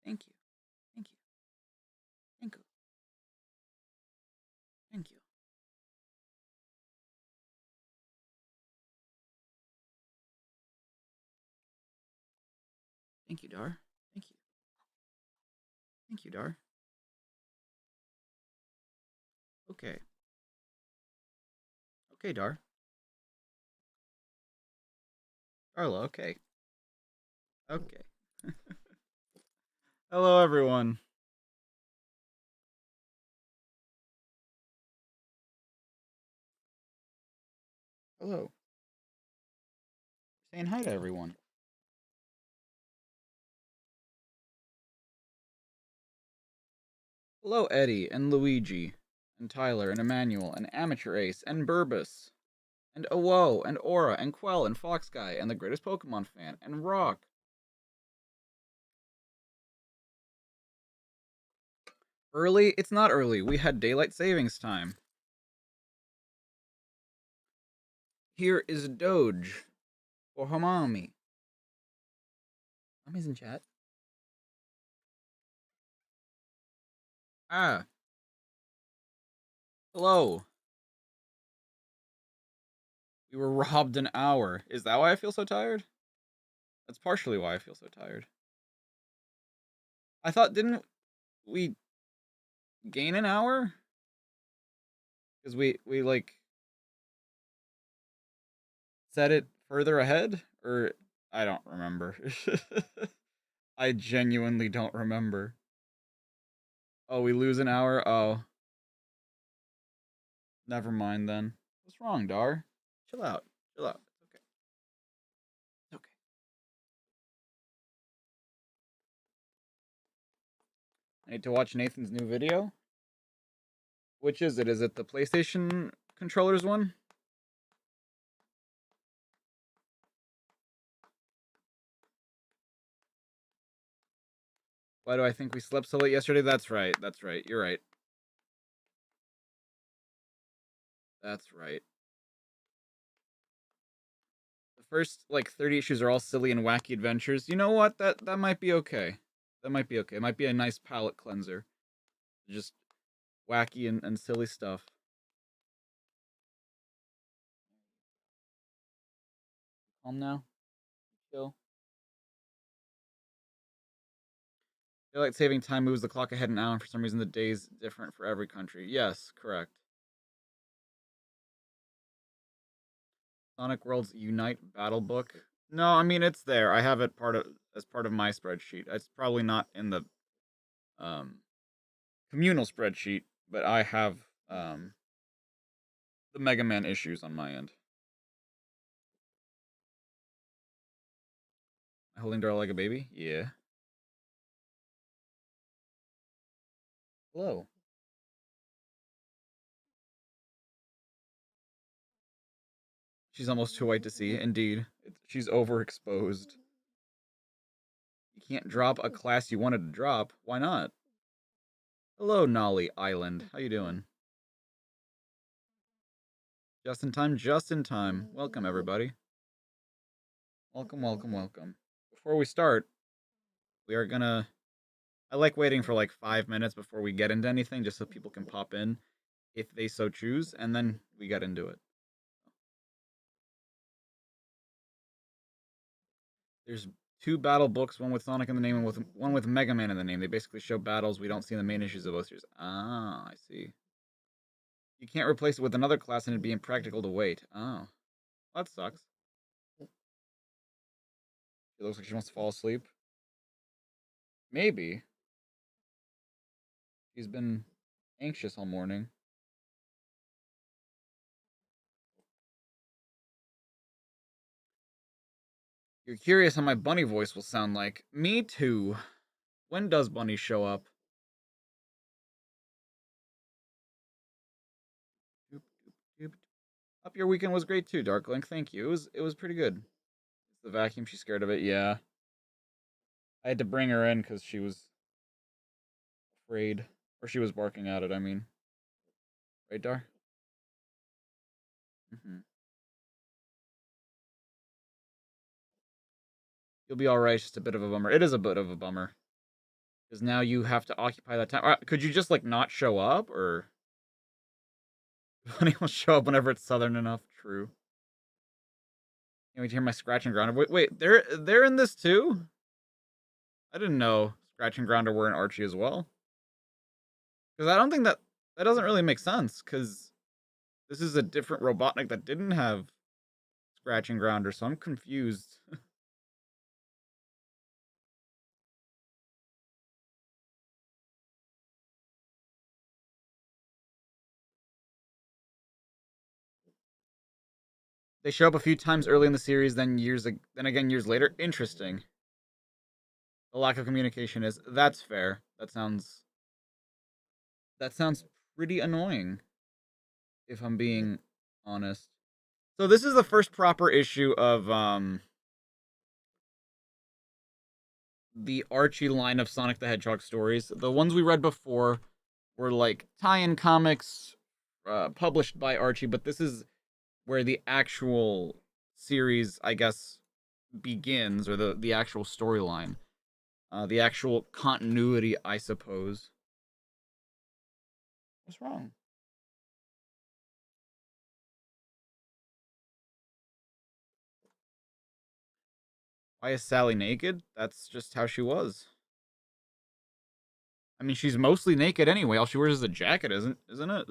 Thank you. Thank you. Thank you. Thank you. Thank you, Dar. Thank you. Thank you, Dar. Okay. Okay, Dar. Darla, okay. Okay. Hello, everyone. Hello. Saying hi to everyone. Hello, Eddie and Luigi and Tyler and Emmanuel and Amateur Ace and Burbus and Awo and Aura and Quell and Fox Guy and the greatest Pokemon fan and Rock. Early? It's not early. We had daylight savings time. Here is Doge or Hamami. Mami's in chat. Ah. Hello. We were robbed an hour. Is that why I feel so tired? That's partially why I feel so tired. I thought, didn't we gain an hour? Because we like set it further ahead? Or I don't remember. I genuinely don't remember. Oh, we lose an hour? Oh. Never mind then. What's wrong, Dar? Chill out. Chill out. It's okay. It's okay. I need to watch Nathan's new video. Which is it? Is it the PlayStation controllers one? Why do I think we slept so late yesterday? That's right. That's right. You're right. That's right. The first like 30 issues are all silly and wacky adventures. You know what? That might be okay. That might be okay. It might be a nice palate cleanser. Just wacky and silly stuff. Calm now. Chill. Daylight saving time moves the clock ahead an hour, and for some reason the day's different for every country. Yes, correct. Sonic World's Unite Battle Book. No, I mean it's there. I have it as part of my spreadsheet. It's probably not in the um, communal spreadsheet, but I have the Mega Man issues on my end. Holding Dora like a baby? Yeah. Hello. She's almost too white to see. Indeed. She's overexposed. You can't drop a class you wanted to drop. Why not? Hello, Nolly Island. How you doing? Just in time, just in time. Welcome, everybody. Welcome, welcome, welcome. Before we start, we are gonna... I like waiting for like 5 minutes before we get into anything, just so people can pop in if they so choose, and then we get into it. There's two battle books, one with Sonic in the name and one with Mega Man in the name. They basically show battles we don't see in the main issues of both series. Ah, I see. You can't replace it with another class and it'd be impractical to wait. Oh. That sucks. It looks like she wants to fall asleep. Maybe. She's been anxious all morning. You're curious how my bunny voice will sound like. Me too. When does Bunny show up? Hope your weekend was great too, Darklink. Thank you. It was pretty good. The vacuum, she's scared of it. Yeah. I had to bring her in because she was afraid. Or she was barking at it, I mean. Right, Dar? Mm-hmm. You'll be alright, just a bit of a bummer. It is a bit of a bummer. Because now you have to occupy that time. Could you just, like, not show up, or... Bunny will show up whenever it's southern enough. True. Can't wait to hear my Scratch and Grounder. Wait, they're in this too? I didn't know Scratch and Grounder were in Archie as well. Because I don't think that doesn't really make sense, because this is a different Robotnik that didn't have Scratch and Grounder, so I'm confused. They show up a few times early in the series, then again years later. Interesting. The lack of communication that's fair. That sounds pretty annoying, if I'm being honest. So this is the first proper issue of the Archie line of Sonic the Hedgehog stories. The ones we read before were like tie-in comics published by Archie, but this is where the actual series, I guess, begins, or the actual storyline. The actual continuity, I suppose. What's wrong? Why is Sally naked? That's just how she was. I mean, she's mostly naked anyway. All she wears is a jacket, isn't it?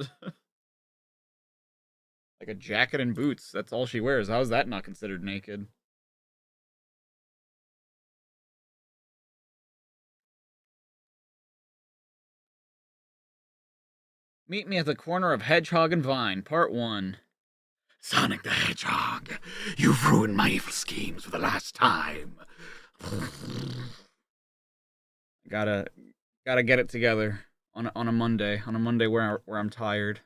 Like a jacket and boots. That's all she wears. How is that not considered naked? Meet me at the corner of Hedgehog and Vine, Part 1. Sonic the Hedgehog, you've ruined my evil schemes for the last time. Gotta get it together on a Monday. On a Monday where I'm tired.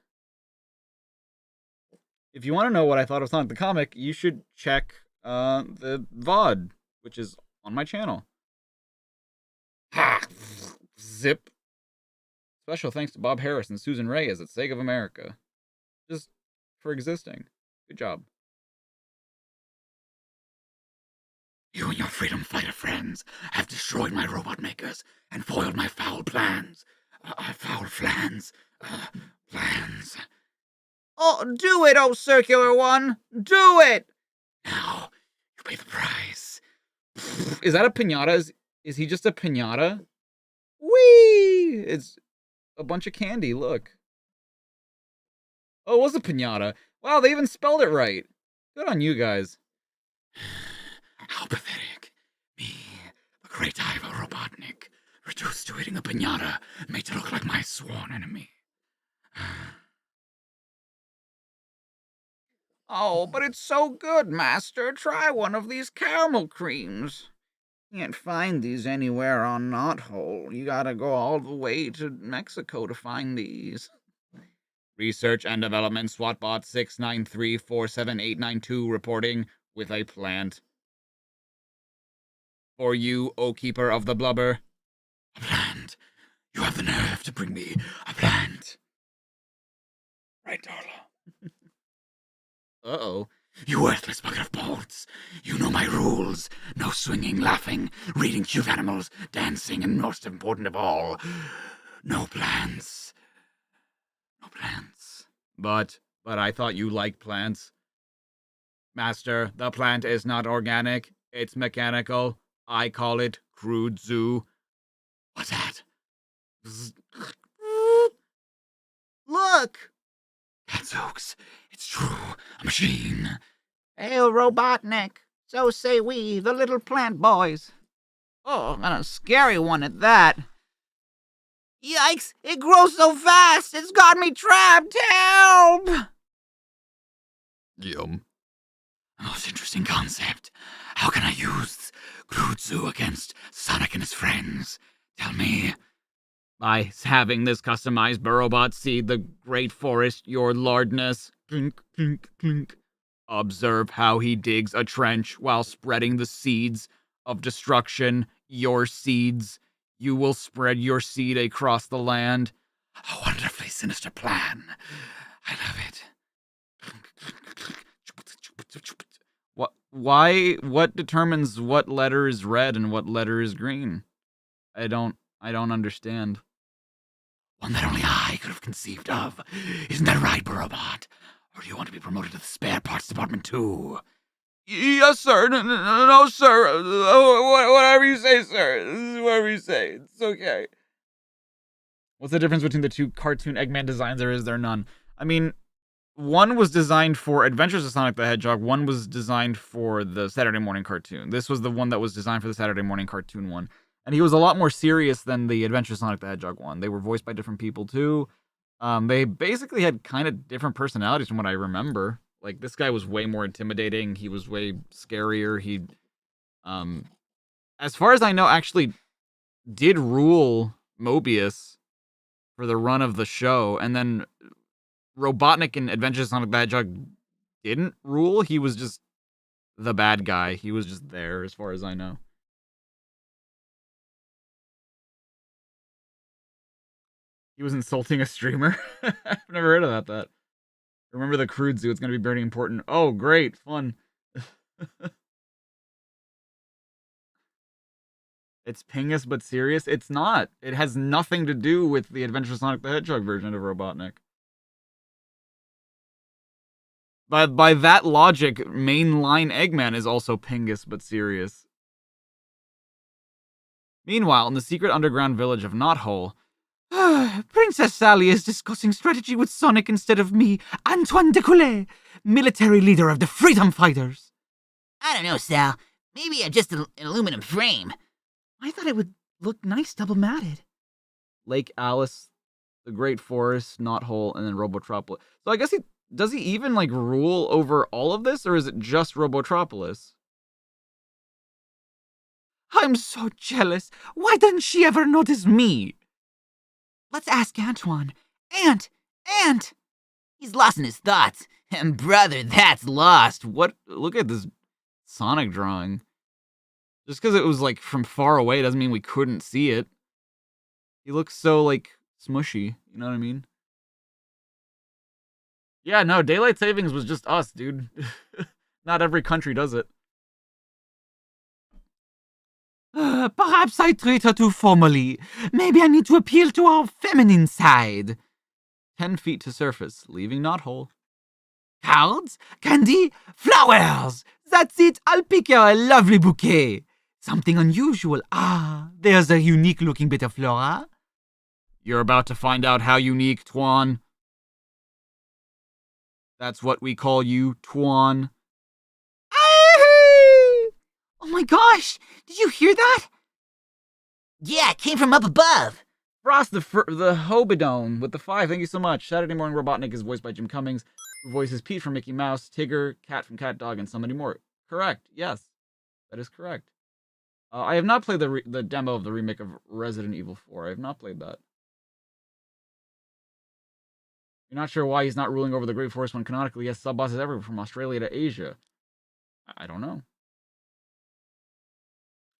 If you want to know what I thought of Sonic the Comic, you should check the VOD, which is on my channel. Ha! Zip. Special thanks to Bob Harris and Susan Reyes at Sega of America. Just for existing. Good job. You and your freedom fighter friends have destroyed my robot makers and foiled my foul plans. Plans. Oh, do it, oh circular one! Do it! Now, you pay the price. Is that a pinata? Is he just a pinata? Whee! It's a bunch of candy, look. Oh, it was a pinata. Wow, they even spelled it right. Good on you guys. How pathetic. Me, the great diver Robotnik, reduced to eating a pinata, made to look like my sworn enemy. Oh, but it's so good, Master. Try one of these caramel creams. Can't find these anywhere on Knothole. You gotta go all the way to Mexico to find these. Research and Development SWATbot 693478892 reporting with a plant. For you, O Keeper of the Blubber. A plant? You have the nerve to bring me a plant. Right, Darla? Uh-oh. You worthless bucket of bolts. You know my rules. No swinging, laughing, reading cute animals, dancing, and most important of all, no plants. No plants. But I thought you liked plants. Master, the plant is not organic. It's mechanical. I call it crude zoo. What's that? Look! Gadzooks, it's true, a machine. Hail, Robotnik. So say we, the little plant boys. Oh, and a scary one at that. Yikes! It grows so fast! It's got me trapped! Help! Yum. A most interesting concept. How can I use crude zoo against Sonic and his friends? Tell me. By having this customized Burrowbot seed the great forest, your lardness. Clink, clink, clink. Observe how he digs a trench while spreading the seeds of destruction, your seeds. You will spread your seed across the land. A wonderfully sinister plan. I love it. What determines what letter is red and what letter is green? I don't I don't understand. One that only I could have conceived of. Isn't that right, Robot? Or do you want to be promoted to the spare parts department too? Yes, sir. No, sir. Whatever you say, sir. Whatever you say. It's okay. What's the difference between the two cartoon Eggman designs, or is there none? I mean, one was designed for Adventures of Sonic the Hedgehog. One was designed for the Saturday morning cartoon. This was the one that was designed for the Saturday morning cartoon one. And he was a lot more serious than the Adventures of Sonic the Hedgehog one. They were voiced by different people, too. They basically had kind of different personalities from what I remember. Like, this guy was way more intimidating. He was way scarier. He, as far as I know, actually did rule Mobius for the run of the show. And then Robotnik in Adventures of Sonic the Hedgehog didn't rule. He was just the bad guy. He was just there, as far as I know. He was insulting a streamer? I've never heard about that. Remember the crude zoo. It's going to be very important. Oh, great. Fun. It's Pingus but serious? It's not. It has nothing to do with the Adventures of Sonic the Hedgehog version of Robotnik. By that logic, mainline Eggman is also Pingus but serious. Meanwhile, in the secret underground village of Knothole, Princess Sally is discussing strategy with Sonic instead of me, Antoine Decollete, military leader of the Freedom Fighters. I don't know, Sal. Maybe I'm just an aluminum frame. I thought it would look nice double matted. Lake Alice, the Great Forest, Knothole, and then Robotropolis. So I guess does he even like rule over all of this, or is it just Robotropolis? I'm so jealous. Why didn't she ever notice me? Let's ask Antoine. Ant! He's lost in his thoughts. And brother, that's lost. What? Look at this Sonic drawing. Just because it was like from far away doesn't mean we couldn't see it. He looks so like smushy. You know what I mean? Yeah, no, daylight savings was just us, dude. Not every country does it. Perhaps I treat her too formally. Maybe I need to appeal to our feminine side. 10 feet to surface, leaving Knothole. Cards? Candy? Flowers! That's it, I'll pick her a lovely bouquet. Something unusual. Ah, there's a unique-looking bit of flora. You're about to find out how unique, Twan. That's what we call you, Twan. Oh my gosh! Did you hear that? Yeah, it came from up above. Frost the Hobidone with the 5. Thank you so much. Saturday Morning Robotnik is voiced by Jim Cummings, who voices Pete from Mickey Mouse, Tigger, Cat from Cat Dog, and so many more. Correct. Yes, that is correct. I have not played the demo of the remake of Resident Evil 4. I have not played that. You're not sure why he's not ruling over the Great Forest when canonically he has sub-bosses everywhere from Australia to Asia. I don't know.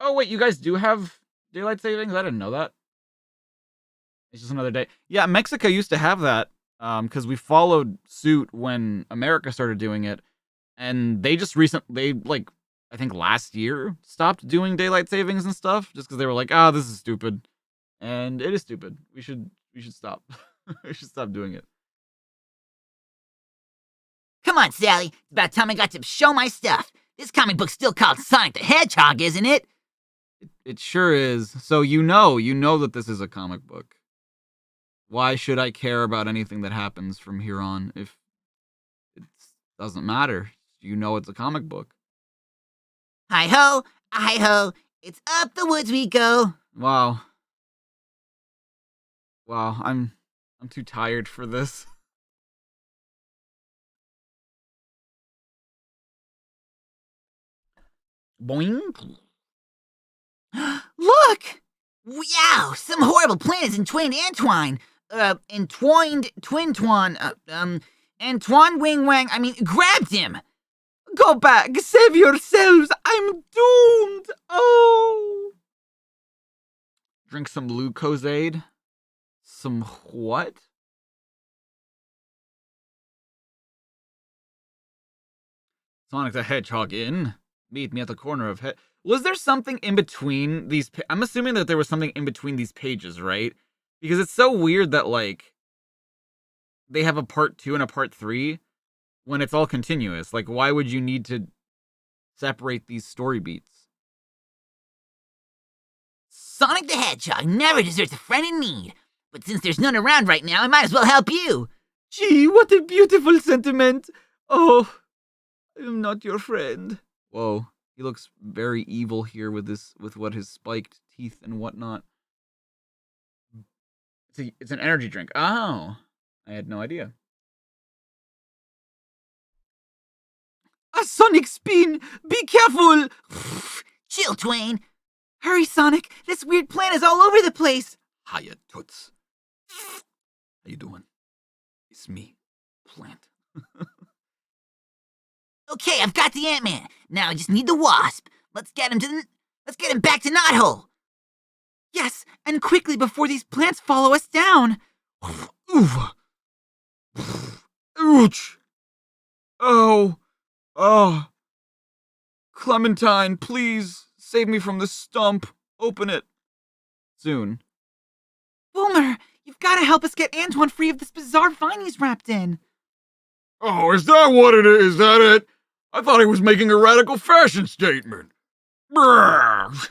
Oh, wait, you guys do have daylight savings? I didn't know that. It's just another day. Yeah, Mexico used to have that because we followed suit when America started doing it. And they just I think last year, stopped doing daylight savings and stuff just because they were like, this is stupid. And it is stupid. We should stop. We should stop doing it. Come on, Sally. It's about time I got to show my stuff. This comic book's still called Sonic the Hedgehog, isn't it? It sure is. So you know that this is a comic book. Why should I care about anything that happens from here on if it doesn't matter? You know it's a comic book. Hi-ho, hi-ho, it's up the woods we go. Wow, I'm too tired for this. Boing. Look! Wow, some horrible plan has entwined Antoine. Antoine Wing Wang, grabbed him. Go back, save yourselves, I'm doomed. Oh. Drink some Lucozade. Some what? Sonic the Hedgehog in. Meet me at the corner of... Was there something in between these... I'm assuming that there was something in between these pages, right? Because it's so weird that, like, they have a part 2 and a part 3 when it's all continuous. Like, why would you need to separate these story beats? Sonic the Hedgehog never deserts a friend in need. But since there's none around right now, I might as well help you. Gee, what a beautiful sentiment. Oh, I am not your friend. Whoa, he looks very evil here with his spiked teeth and whatnot. It's an energy drink. Oh, I had no idea. A Sonic spin! Be careful! Chill, Twain. Hurry, Sonic! This weird plant is all over the place! Hiya, Toots. How you doing? It's me, Plant. Okay, I've got the Ant-Man. Now I just need the Wasp. Let's get him back to Knothole. Yes, and quickly before these plants follow us down. Oof. Ouch. Oh. Oh. Clementine, please save me from this stump. Open it. Soon. Boomer, you've got to help us get Antoine free of this bizarre vine he's wrapped in. Oh, is that what it is? Is that it? I thought he was making a radical fashion statement. Brrr.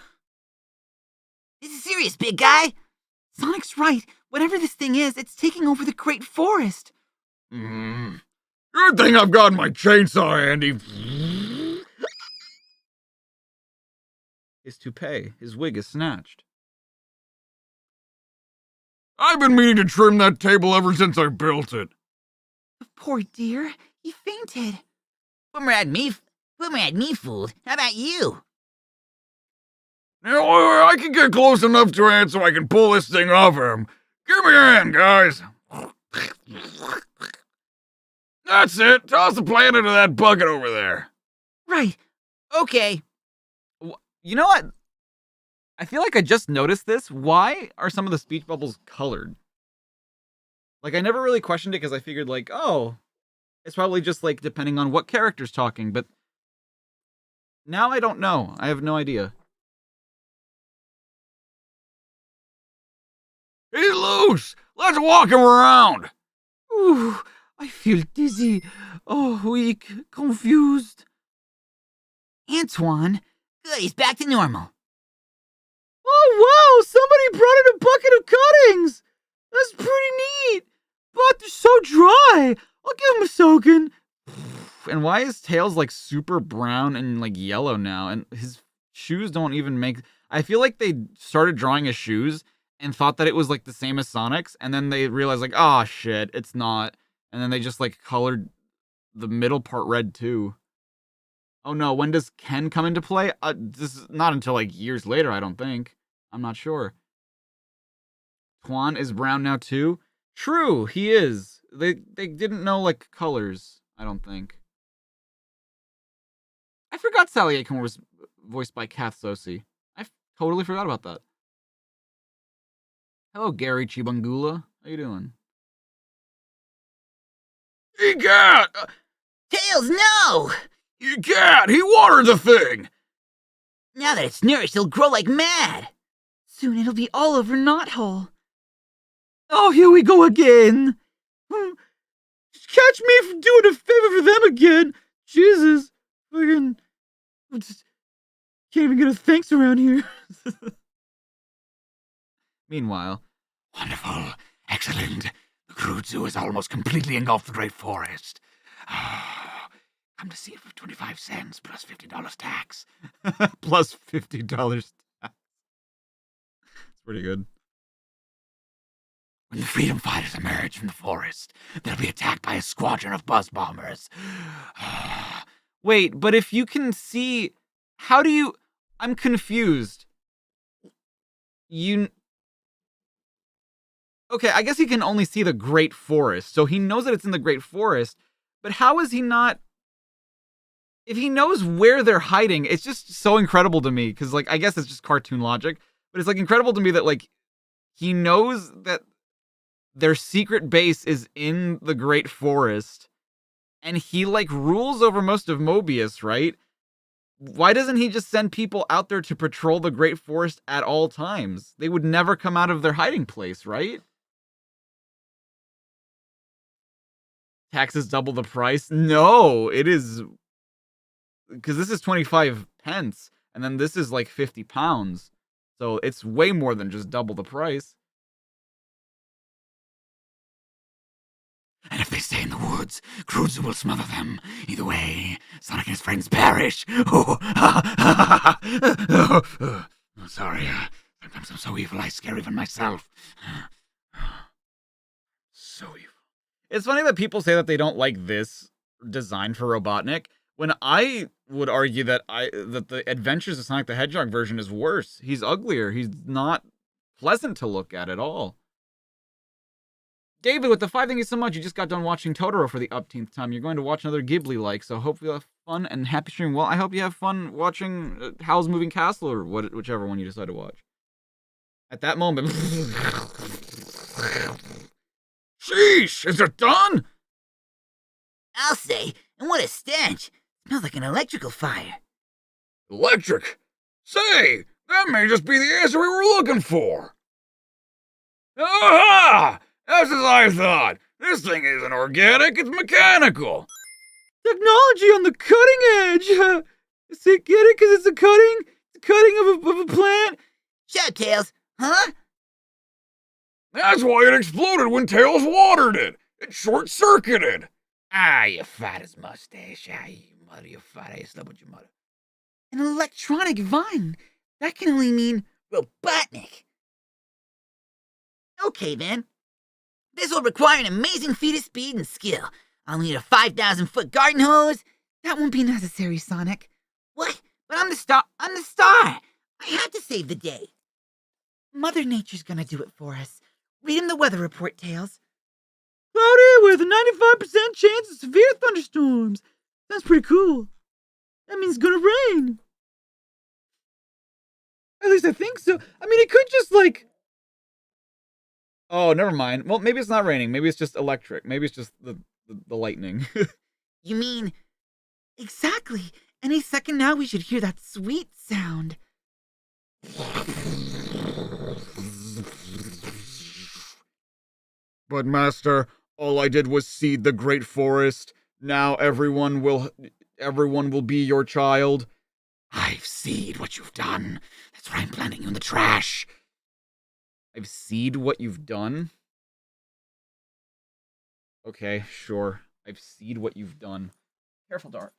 This is serious, big guy. Sonic's right. Whatever this thing is, it's taking over the Great Forest. Good thing I've got my chainsaw handy. His toupee, his wig is snatched. I've been meaning to trim that table ever since I built it. The poor dear, he fainted. Boomer had me fooled. How about you? Now, I can get close enough to Ant so I can pull this thing off him. Give me a hand, guys. That's it. Toss the plant into that bucket over there. Right. Okay. You know what? I feel like I just noticed this. Why are some of the speech bubbles colored? Like, I never really questioned it because I figured, like, oh, it's probably just, like, depending on what character's talking, but now I don't know. I have no idea. He's loose. Let's walk him around. Ooh, I feel dizzy. Oh, weak, confused. Antoine. Good, he's back to normal. Oh, wow, somebody brought in a bucket of cuttings. That's pretty neat. But they're so dry. I'll give him a soaking. And why is Tails, like, super brown and, like, yellow now? And his shoes don't even make... I feel like they started drawing his shoes and thought that it was, like, the same as Sonic's, and then they realized, like, oh, shit, it's not. And then they just, like, colored the middle part red, too. Oh, no, when does Ken come into play? This is not until, like, years later, I don't think. I'm not sure. Twan is brown now, too? True, he is. They didn't know, like, colors, I don't think. I forgot Sally Acorn was voiced by Kath Sosi. I totally forgot about that. Hello, Gary Chibangula. How you doing? Egat! Tails, no! Egat! He watered the thing! Now that it's nourished, it'll grow like mad. Soon it'll be all over Knothole. Oh, here we go again. Just catch me from doing a favor for them again. Jesus. Fucking. Can't even get a thanks around here. Meanwhile. Wonderful. Excellent. The crude zoo has almost completely engulfed the Great Forest. Come to see it for 25 cents plus $50 tax. Plus $50 tax. It's pretty good. When the freedom fighters emerge from the forest, they'll be attacked by a squadron of buzz bombers. Wait, but if you can see... How do you... I'm confused. Okay, I guess he can only see the Great Forest, so he knows that it's in the Great Forest, but how is he not... If he knows where they're hiding, it's just so incredible to me, because, like, I guess it's just cartoon logic, but it's, like, incredible to me that, like, he knows that their secret base is in the Great Forest, and he, like, rules over most of Mobius, right? Why doesn't he just send people out there to patrol the Great Forest at all times? They would never come out of their hiding place, right? Taxes double the price? No, it is... Because this is 25 pence, and then this is like 50 pounds. So it's way more than just double the price. And if they stay in the woods, Cruiser will smother them. Either way, Sonic and his friends perish. Oh, sorry. Sometimes I'm so evil I scare even myself. So evil. It's funny that people say that they don't like this design for Robotnik, when I would argue that the Adventures of Sonic the Hedgehog version is worse. He's uglier. He's not pleasant to look at all. David, with the 5, thank you so much. You just got done watching Totoro for the upteenth time. You're going to watch another Ghibli-like, so hope you have fun and happy stream. Well, I hope you have fun watching Howl's Moving Castle, or whichever one you decide to watch. At that moment... Sheesh, is it done? I'll say, and what a stench. Smells like an electrical fire. Electric? Say, that may just be the answer we were looking for. Aha! That's as I thought. This thing isn't organic, it's mechanical. Technology on the cutting edge! See, get it? Because it's a cutting of a plant? Shut up, Tails. Huh? That's why it exploded when Tails watered it. It short-circuited. Ah, you fat as mustache. Ah, you mother, you fat ass. Slept with your mother. An electronic vine? That can only mean Robotnik. Okay, then. This will require an amazing feat of speed and skill. I'll need a 5,000-foot garden hose. that won't be necessary, Sonic. What? But I'm the star. I'm the star. I have to save the day. Mother Nature's gonna do it for us. Read him the weather report, Tails. Cloudy with a 95% chance of severe thunderstorms. Sounds pretty cool. That means it's gonna rain. At least I think so. I mean, it could just like... Oh, never mind. Well, maybe it's not raining. Maybe it's just electric. Maybe it's just the lightning. You mean... Exactly. Any second now we should hear that sweet sound. But Master, all I did was seed the great forest. Now everyone will be your child. I've seen what you've done. That's why I'm planting you in the trash. I've seed what you've done? Okay, sure. I've seed what you've done. Careful, Dart.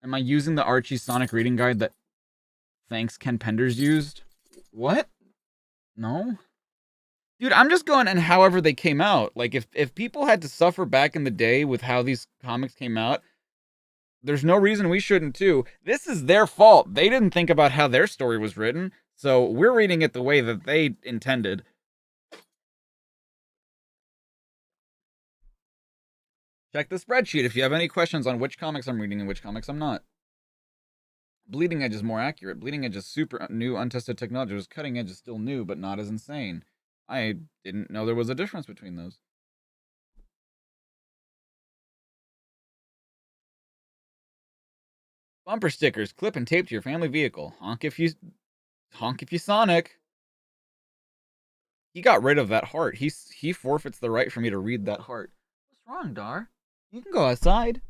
Am I using the Archie Sonic reading guide that Thanks Ken Penders used? What? No? Dude, I'm just going and however they came out. Like, if people had to suffer back in the day with how these comics came out, there's no reason we shouldn't too. This is their fault. They didn't think about how their story was written, so we're reading it the way that they intended. Check the spreadsheet if you have any questions on which comics I'm reading and which comics I'm not. Bleeding Edge is more accurate. Bleeding Edge is super new, untested technology. Whereas Cutting Edge is still new, but not as insane. I didn't know there was a difference between those. Bumper stickers, clip and tape to your family vehicle. Honk if you Sonic. He got rid of that heart. He forfeits the right for me to read that heart. What's wrong, Dar? You can go outside.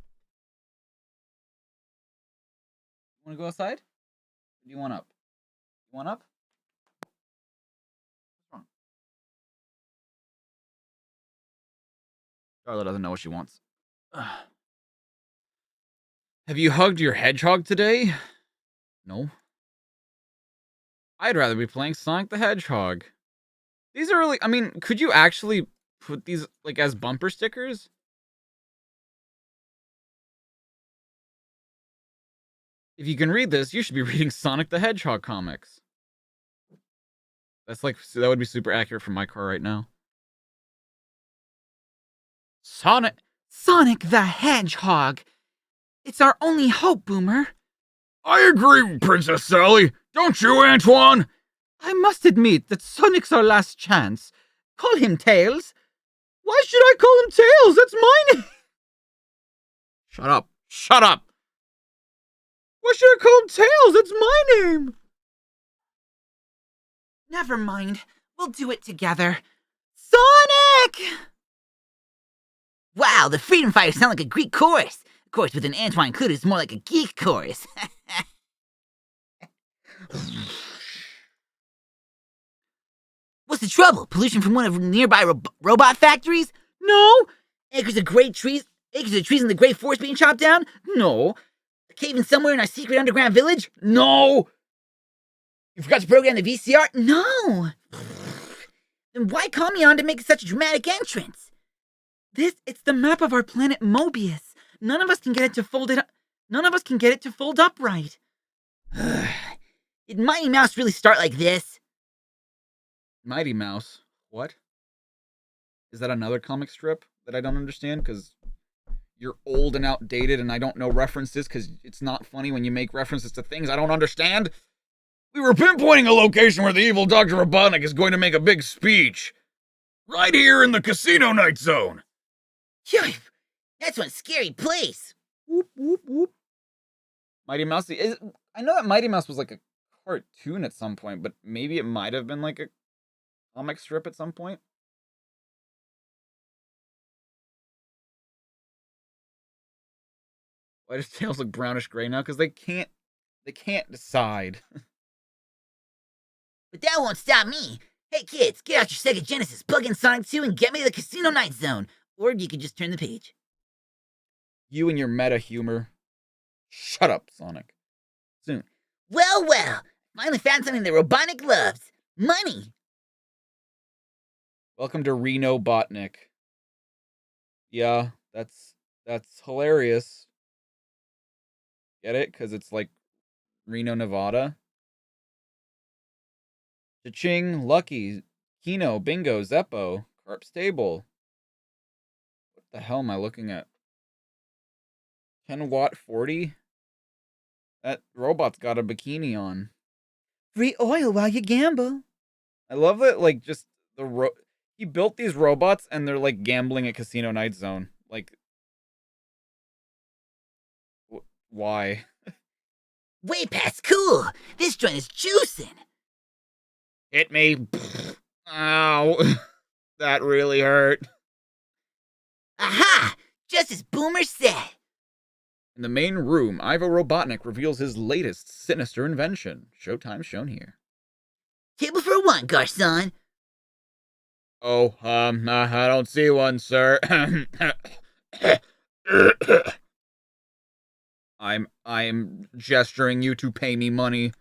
You want to go outside? Or do you want up? You want up? What's wrong? Charlotte doesn't know what she wants. Have you hugged your hedgehog today? No. I'd rather be playing Sonic the Hedgehog. These are really... I mean, could you actually put these, like, as bumper stickers? If you can read this, you should be reading Sonic the Hedgehog comics. That would be super accurate for my car right now. Sonic the Hedgehog. It's our only hope, Boomer. I agree, Princess Sally. Don't you, Antoine? I must admit that Sonic's our last chance. Call him Tails. Why should I call him Tails? That's my name. Shut up. Shut up! What should have called Tails? It's my name! Never mind. We'll do it together. Sonic! Wow, the Freedom Fighters sound like a Greek chorus. Of course, with an Antoine included, it's more like a geek chorus. What's the trouble? Pollution from one of the nearby robot factories? No. Acres of trees in the great forest being chopped down? No. A cave in somewhere in our secret underground village? No. You forgot to program the VCR? No. Then why call me on to make such a dramatic entrance? It's the map of our planet Mobius. None of us can get it to fold upright. Did Mighty Mouse really start like this? Mighty Mouse? What? Is that another comic strip that I don't understand? Because you're old and outdated and I don't know references because it's not funny when you make references to things I don't understand. We were pinpointing a location where the evil Dr. Robotnik is going to make a big speech. Right here in the Casino Night Zone. Phew, that's one scary place. Whoop, whoop, whoop. Mighty Mouse. I know that Mighty Mouse was like a cartoon at some point, but maybe it might have been like a comic strip at some point. Why does Tails look brownish gray now? Because they can't decide. But that won't stop me. Hey kids, get out your Sega Genesis, plug in Sonic 2, and get me to the Casino Night Zone. Or you can just turn the page. You and your meta humor. Shut up, Sonic. Soon. Well, finally found something that Robotnik loves. Money. Welcome to Reno Botnik. Yeah, that's hilarious. Get it? Because it's like Reno, Nevada. Cha-ching, Lucky, Kino, Bingo, Zeppo, Carp Stable. What the hell am I looking at? 10 watt 40? That robot's got a bikini on. Free oil while you gamble. I love that, like, just he built these robots and they're like gambling at Casino Night Zone. Like, why? Way past cool. This joint is juicing. Hit me. Ow. That really hurt. Aha! Just as Boomer said. In the main room, Ivo Robotnik reveals his latest sinister invention. Showtime shown here. Table for one, Garçon. Oh, I don't see one, sir. I'm gesturing you to pay me money.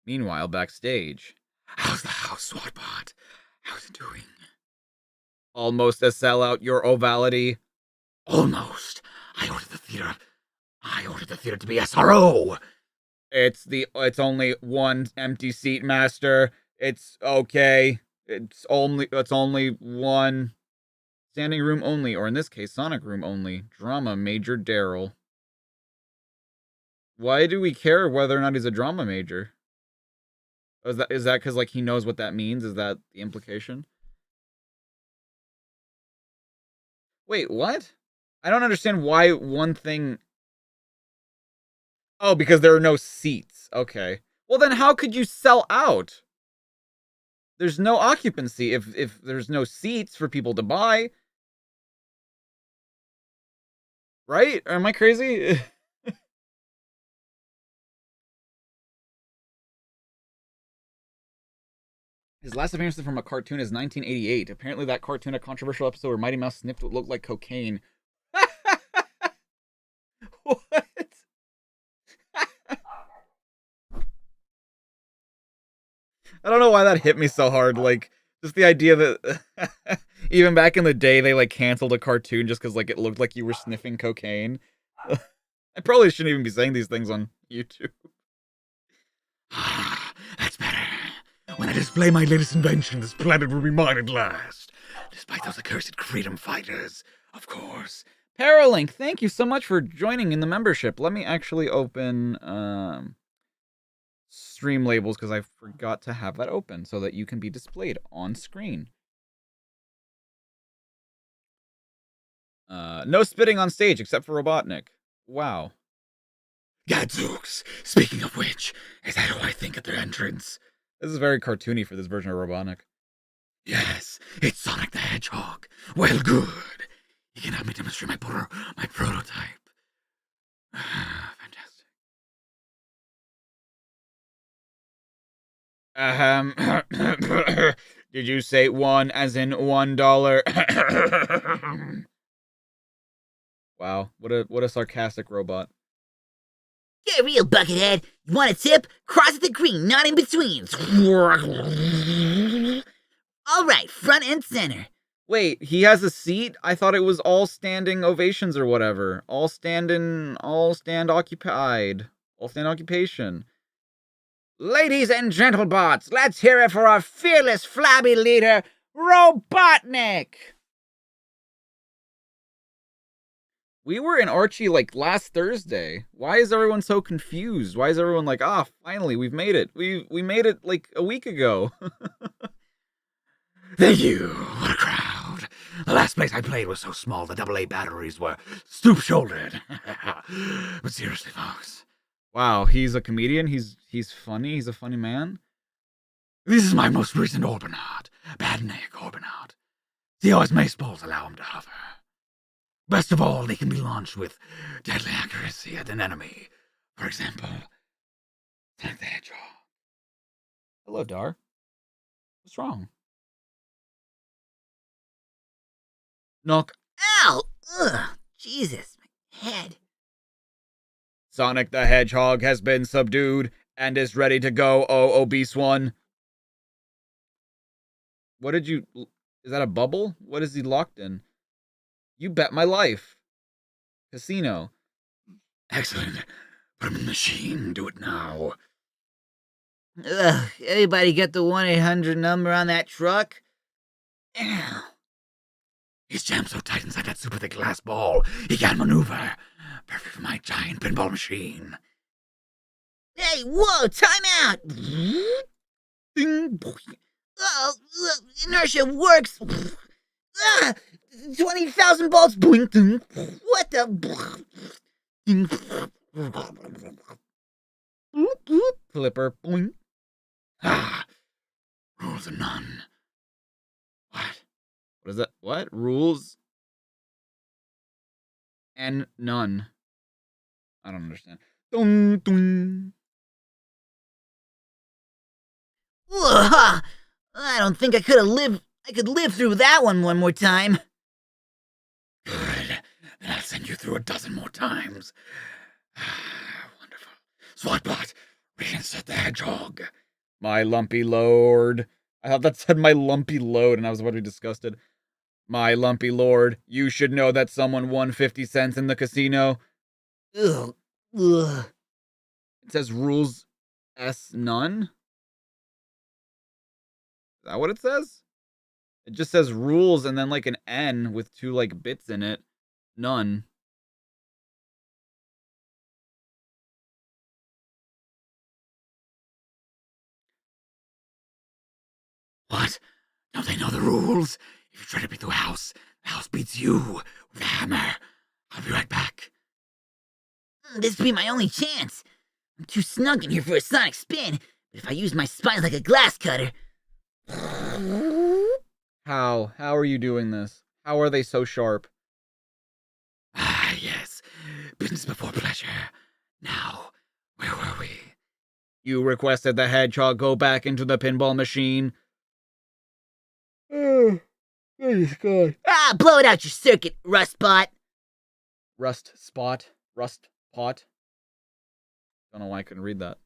Meanwhile, backstage. How's the house, SWATbot? How's it doing? Almost a sellout, your ovality. Almost. I ordered the theater to be SRO. It's only one empty seat, master. It's okay. It's only one. Standing room only, or in this case, Sonic room only. Drama major Daryl. Why do we care whether or not he's a drama major? Is that because like he knows what that means? Is that the implication? Wait, what? I don't understand why one thing. Oh, because there are no seats. Okay. Well, then how could you sell out? There's no occupancy if there's no seats for people to buy. Right? Or am I crazy? His last appearance from a cartoon is 1988. Apparently that cartoon, a controversial episode where Mighty Mouse sniffed what looked like cocaine. What? I don't know why that hit me so hard. Like, just the idea that even back in the day, they like canceled a cartoon just because like it looked like you were sniffing cocaine. I probably shouldn't even be saying these things on YouTube. That's better. When I display my latest invention, this planet will be mine at last. Despite those accursed freedom fighters, of course. Paralink, thank you so much for joining in the membership. Let me actually open stream labels because I forgot to have that open so that you can be displayed on screen. No spitting on stage except for Robotnik. Wow. Gadzooks! Speaking of which, is that who I think at their entrance? This is very cartoony for this version of Robotnik. Yes, it's Sonic the Hedgehog. Well, good. He can help me demonstrate my prototype. Fantastic. Did you say one as in $1? Wow, what a sarcastic robot. Get real, Buckethead. You want a tip? Cross at the green, not in between. All right, front and center. Wait, he has a seat? I thought it was all standing ovations or whatever. All stand occupation. Ladies and gentlebots, let's hear it for our fearless, flabby leader, Robotnik! We were in Archie like last Thursday. Why is everyone so confused? Why is everyone like, finally, we've made it. We made it like a week ago. Thank you. What a crowd. The last place I played was so small the AA batteries were stoop-shouldered. But seriously, folks. Wow, he's a comedian? He's funny? He's a funny man? This is my most recent Orbinaut. Badnik Orbinaut. See how his mace balls allow him to hover. Best of all, they can be launched with deadly accuracy at an enemy. For example, Sonic the Hedgehog. Hello, Dar. What's wrong? Knock. Ow! Ugh! Jesus, my head. Sonic the Hedgehog has been subdued and is ready to go, obese one. Is that a bubble? What is he locked in? You bet my life. Casino. Excellent. Put him in the machine. Do it now. Ugh, anybody get the 1-800 number on that truck? Ow. He's jammed so tight inside that super thick glass ball, he can't maneuver. Perfect for my giant pinball machine. Hey, whoa, time out! Ding. Oh, inertia works! 20,000 volts! What the? Flipper. Boing. Rules are none. What? What is that? What? Rules and none. I don't understand. Dong, dong. Ugh, I don't think I could live through that one more time. Good. Then I'll send you through a dozen more times. Wonderful. SWATbot, reinsert the hedgehog. My lumpy lord. I thought that said my lumpy load, and I was about to be disgusted. My lumpy lord, you should know that someone won 50 cents in the casino. Ugh. Ugh. It says rules S none. Is that what it says? It just says rules and then like an N with 2 like bits in it. None. What? Don't they know the rules? If you try to beat the house beats you with a hammer. I'll be right back. This would be my only chance. I'm too snug in here for a sonic spin, but if I use my spine like a glass cutter... How? How are you doing this? How are they so sharp? Ah, yes. Business before pleasure. Now, where were we? You requested the hedgehog go back into the pinball machine. Oh, God. Ah, blow it out, you circuit, rustbot. Rust pot. Don't know why I couldn't read that.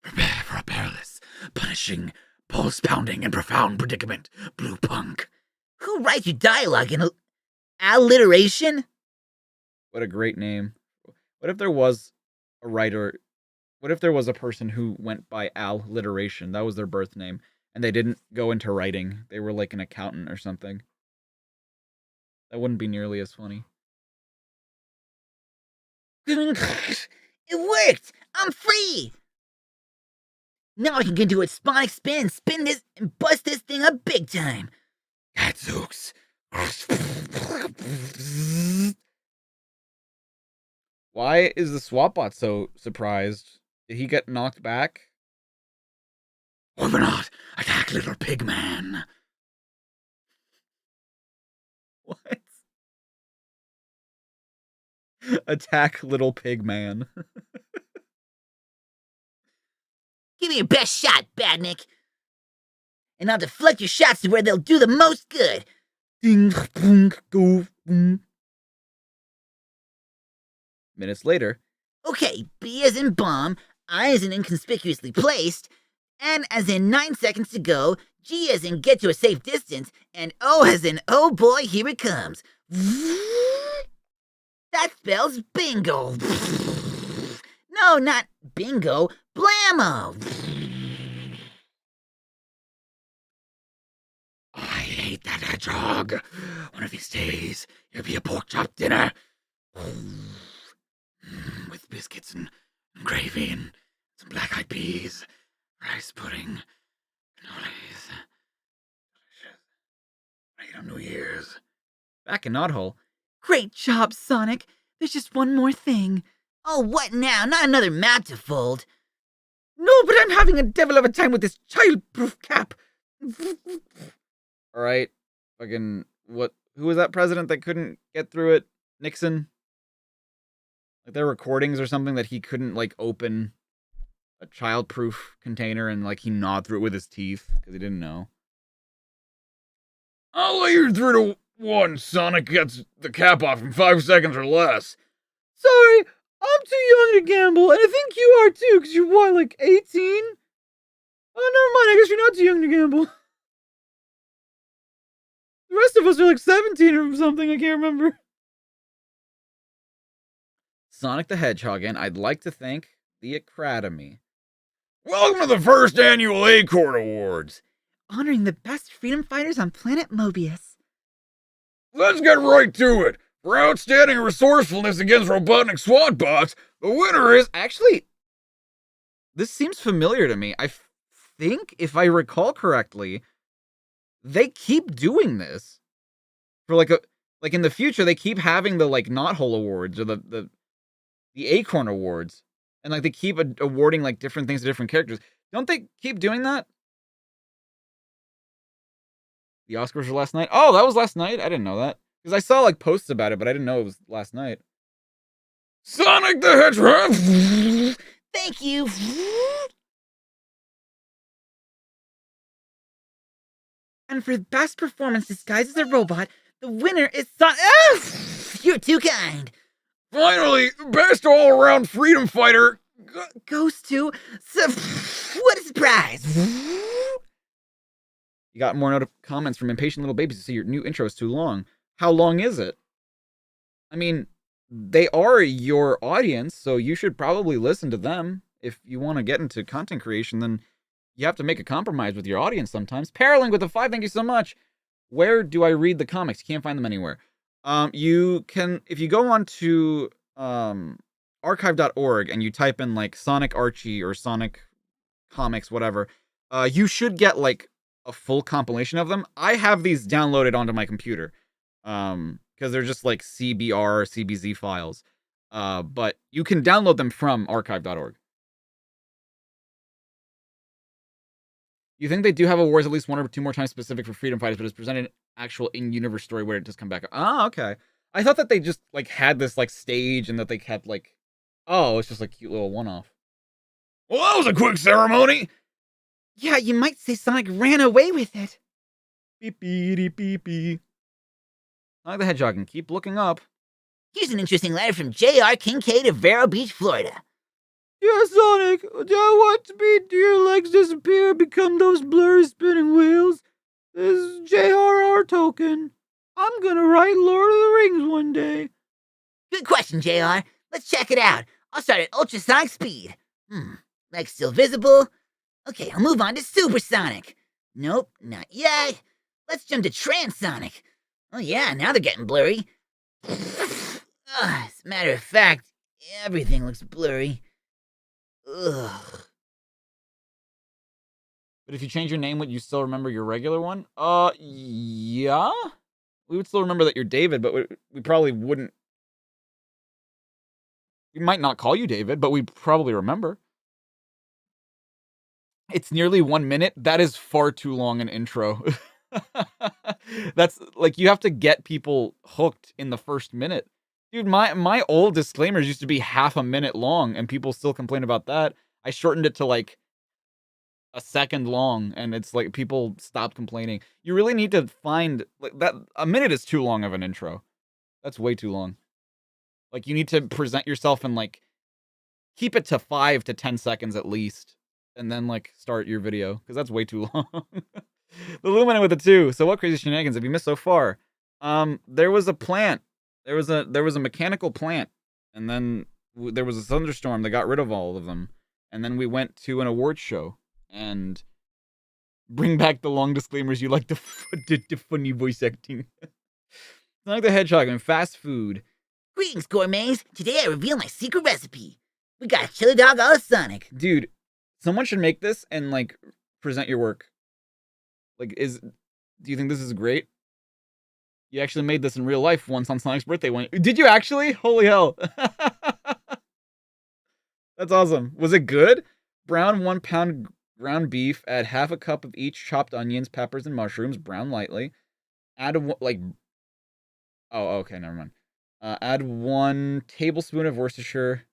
Prepare for a perilous, punishing, pulse-pounding, and profound predicament, Blue Punk. Who writes your dialogue in alliteration? What a great name. What if there was a writer? What if there was a person who went by alliteration? That was their birth name, and they didn't go into writing. They were like an accountant or something. That wouldn't be nearly as funny. It worked! I'm free! Now I can get into a sonic spin this, and bust this thing up big time. Gadzooks, Why is the SWATbot so surprised? Did he get knocked back? Robot, attack little pig man. What? Attack little pig man. Give me your best shot, Badnik. And I'll deflect your shots to where they'll do the most good. Ding, boom, go, boom. Minutes later. Okay, B as in bomb, I as in inconspicuously placed, N as in 9 seconds to go, G as in get to a safe distance, and O as in oh boy, here it comes. That spells bingo. No, not bingo, blammo. I hate that hedgehog. One of these days, it'll be a pork chop dinner. With biscuits and gravy and some black-eyed peas, rice pudding, cannolis. Delicious. Right on New Year's. Back in Knothole. Great job, Sonic. There's just one more thing. Oh, what now? Not another map to fold. No, but I'm having a devil of a time with this child-proof cap. Alright. Fucking, what? Who was that president that couldn't get through it? Nixon? Like, there were recordings or something that he couldn't, like, open a child-proof container and, like, he gnawed through it with his teeth because he didn't know. I'll let you through to one. Sonic gets the cap off in 5 seconds or less. Sorry, I'm too young to gamble, and I think you are too, because you're what, like 18? Oh, never mind, I guess you're not too young to gamble. The rest of us are like 17 or something, I can't remember. Sonic the Hedgehog, and I'd like to thank the Academy. Welcome to the first annual Acorn Awards. Honoring the best freedom fighters on planet Mobius. Let's get right to it. For outstanding resourcefulness against Robotnik SWAT bots, the winner is... Actually, this seems familiar to me. I think, if I recall correctly, they keep doing this. For like in the future, they keep having the like Knothole Awards or the Acorn Awards. And like they keep awarding like different things to different characters. Don't they keep doing that? The Oscars were last night? Oh, that was last night? I didn't know that. Because I saw like posts about it, but I didn't know it was last night. Sonic the Hedgehog! Thank you. And for best performance disguised as a robot, the winner is You're too kind. Finally, best all-around freedom fighter goes to... What a surprise. You got more comments from impatient little babies to say your new intro is too long. How long is it? I mean, they are your audience, so you should probably listen to them. If you want to get into content creation, then you have to make a compromise with your audience sometimes. Paralink with the 5, thank you so much. Where do I read the comics? You can't find them anywhere. You can, if you go on to archive.org and you type in like Sonic Archie or Sonic Comics, whatever, you should get like a full compilation of them. I have these downloaded onto my computer because they're just like CBR, CBZ files. But you can download them from archive.org. You think they do have awards at least 1 or 2 more times specific for freedom fighters, but it's presented an actual in-universe story where it does come back. Oh, okay. I thought that they just like had this like stage and that they kept like, oh, it's just like cute little one-off. Well, that was a quick ceremony. Yeah, you might say Sonic ran away with it. Beep, beep, beep, beep. Sonic the Hedgehog, and keep looking up. Here's an interesting letter from J.R. Kincaid of Vero Beach, Florida. Yeah, Sonic, do I want to be your legs disappear, become those blurry spinning wheels? This is J.R.R. Tolkien. I'm gonna write Lord of the Rings one day. Good question, JR. Let's check it out. I'll start at ultrasonic speed. Legs still visible. Okay, I'll move on to supersonic. Nope, not yet. Let's jump to transonic. Oh yeah, now they're getting blurry. As a matter of fact, everything looks blurry. Ugh. But if you change your name, would you still remember your regular one? Yeah? We would still remember that you're David, but we probably wouldn't. We might not call you David, but we'd probably remember. It's nearly 1 minute. That is far too long an intro. That's like, you have to get people hooked in the first minute. Dude, my old disclaimers used to be half a minute long, and people still complain about that. I shortened it to like a second long, and it's like people stopped complaining. You really need to find like that. A minute is too long of an intro. That's way too long. Like, you need to present yourself and like keep it to 5 to 10 seconds at least, and then like start your video, because that's way too long. The Lumina with the 2. So what crazy shenanigans have you missed so far? There was a plant. There was a mechanical plant, and then there was a thunderstorm that got rid of all of them, and then we went to an awards show. And bring back the long disclaimers. You like the funny voice acting. Sonic the Hedgehog and fast food. Greetings, gourmets. Today I reveal my secret recipe. We got a chili dog a la Sonic. Dude, someone should make this and like present your work. Like, do you think this is great? You actually made this in real life once on Sonic's birthday. Did you actually? Holy hell. That's awesome. Was it good? Brown 1 pound ground beef, add half a cup of each chopped onions, peppers, and mushrooms, brown lightly. Add okay, never mind. Add 1 tablespoon of Worcestershire.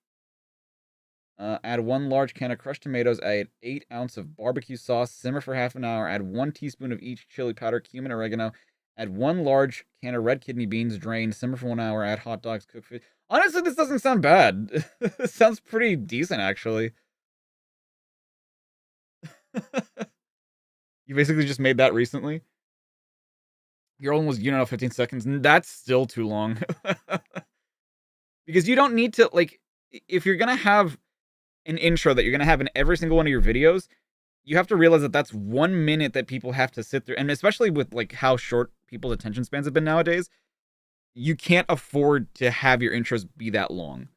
Add 1 large can of crushed tomatoes. Add 8 ounces of barbecue sauce. Simmer for half an hour. Add 1 teaspoon of each chili powder, cumin, oregano. Add 1 large can of red kidney beans. Drain. Simmer for 1 hour. Add hot dogs. Cook fish. Honestly, this doesn't sound bad. This sounds pretty decent, actually. You basically just made that recently? Your own was 15 seconds. That's still too long. Because you don't need to, like, if you're gonna have an intro that you're gonna have in every single one of your videos, you have to realize that that's 1 minute that people have to sit through. And especially with like how short people's attention spans have been nowadays, you can't afford to have your intros be that long.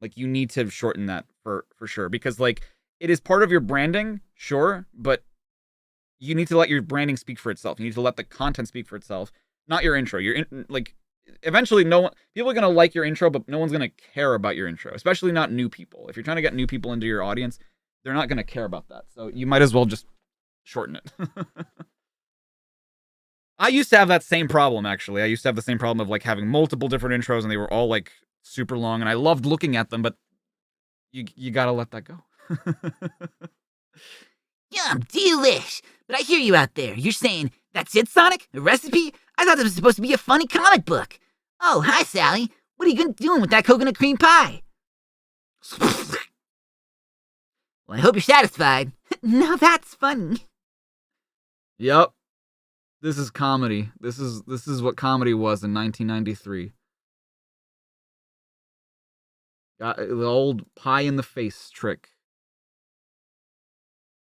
Like, you need to shorten that for sure. Because like, it is part of your branding, sure, but you need to let your branding speak for itself. You need to let the content speak for itself, not your intro. Like, eventually, people are gonna like your intro, but no one's gonna care about your intro, especially not new people. If you're trying to get new people into your audience, they're not gonna care about that. So you might as well just shorten it. I used to have that same problem, actually. I used to have the same problem of like having multiple different intros, and they were all like super long, and I loved looking at them, but you gotta let that go. Yum, delish. But I hear you out there. You're saying, that's it, Sonic? A recipe? I thought this was supposed to be a funny comic book. Oh, hi, Sally. What are you doing with that coconut cream pie? Well, I hope you're satisfied. Now that's funny. Yep. This is comedy. This is what comedy was in 1993. Got the old pie in the face trick.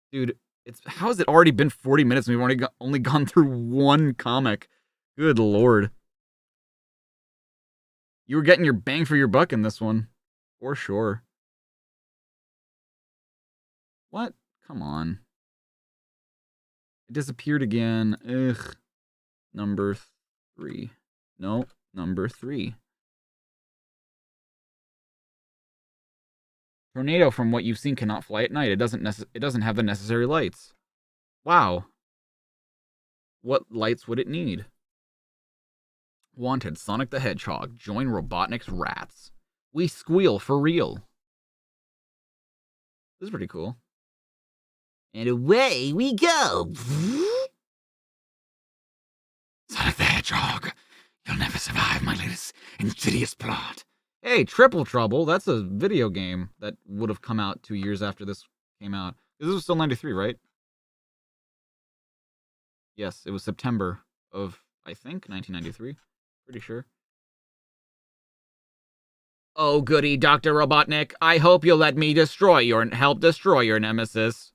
Dude, how has it already been 40 minutes and we've only gone through 1 comic? Good lord. You were getting your bang for your buck in this one. For sure. What? Come on. It disappeared again. Ugh. Number 3. No, number 3. Tornado, from what you've seen, cannot fly at night. It doesn't have the necessary lights. Wow. What lights would it need? Wanted, Sonic the Hedgehog. Join Robotnik's rats. We squeal for real. This is pretty cool. And away we go. Sonic the Hedgehog, you'll never survive my latest insidious plot. Hey, Triple Trouble, that's a video game that would have come out 2 years after this came out. This was still 93, right? Yes, it was September of, I think, 1993. Pretty sure. Oh, goody, Dr. Robotnik. I hope you'll let me help destroy your nemesis.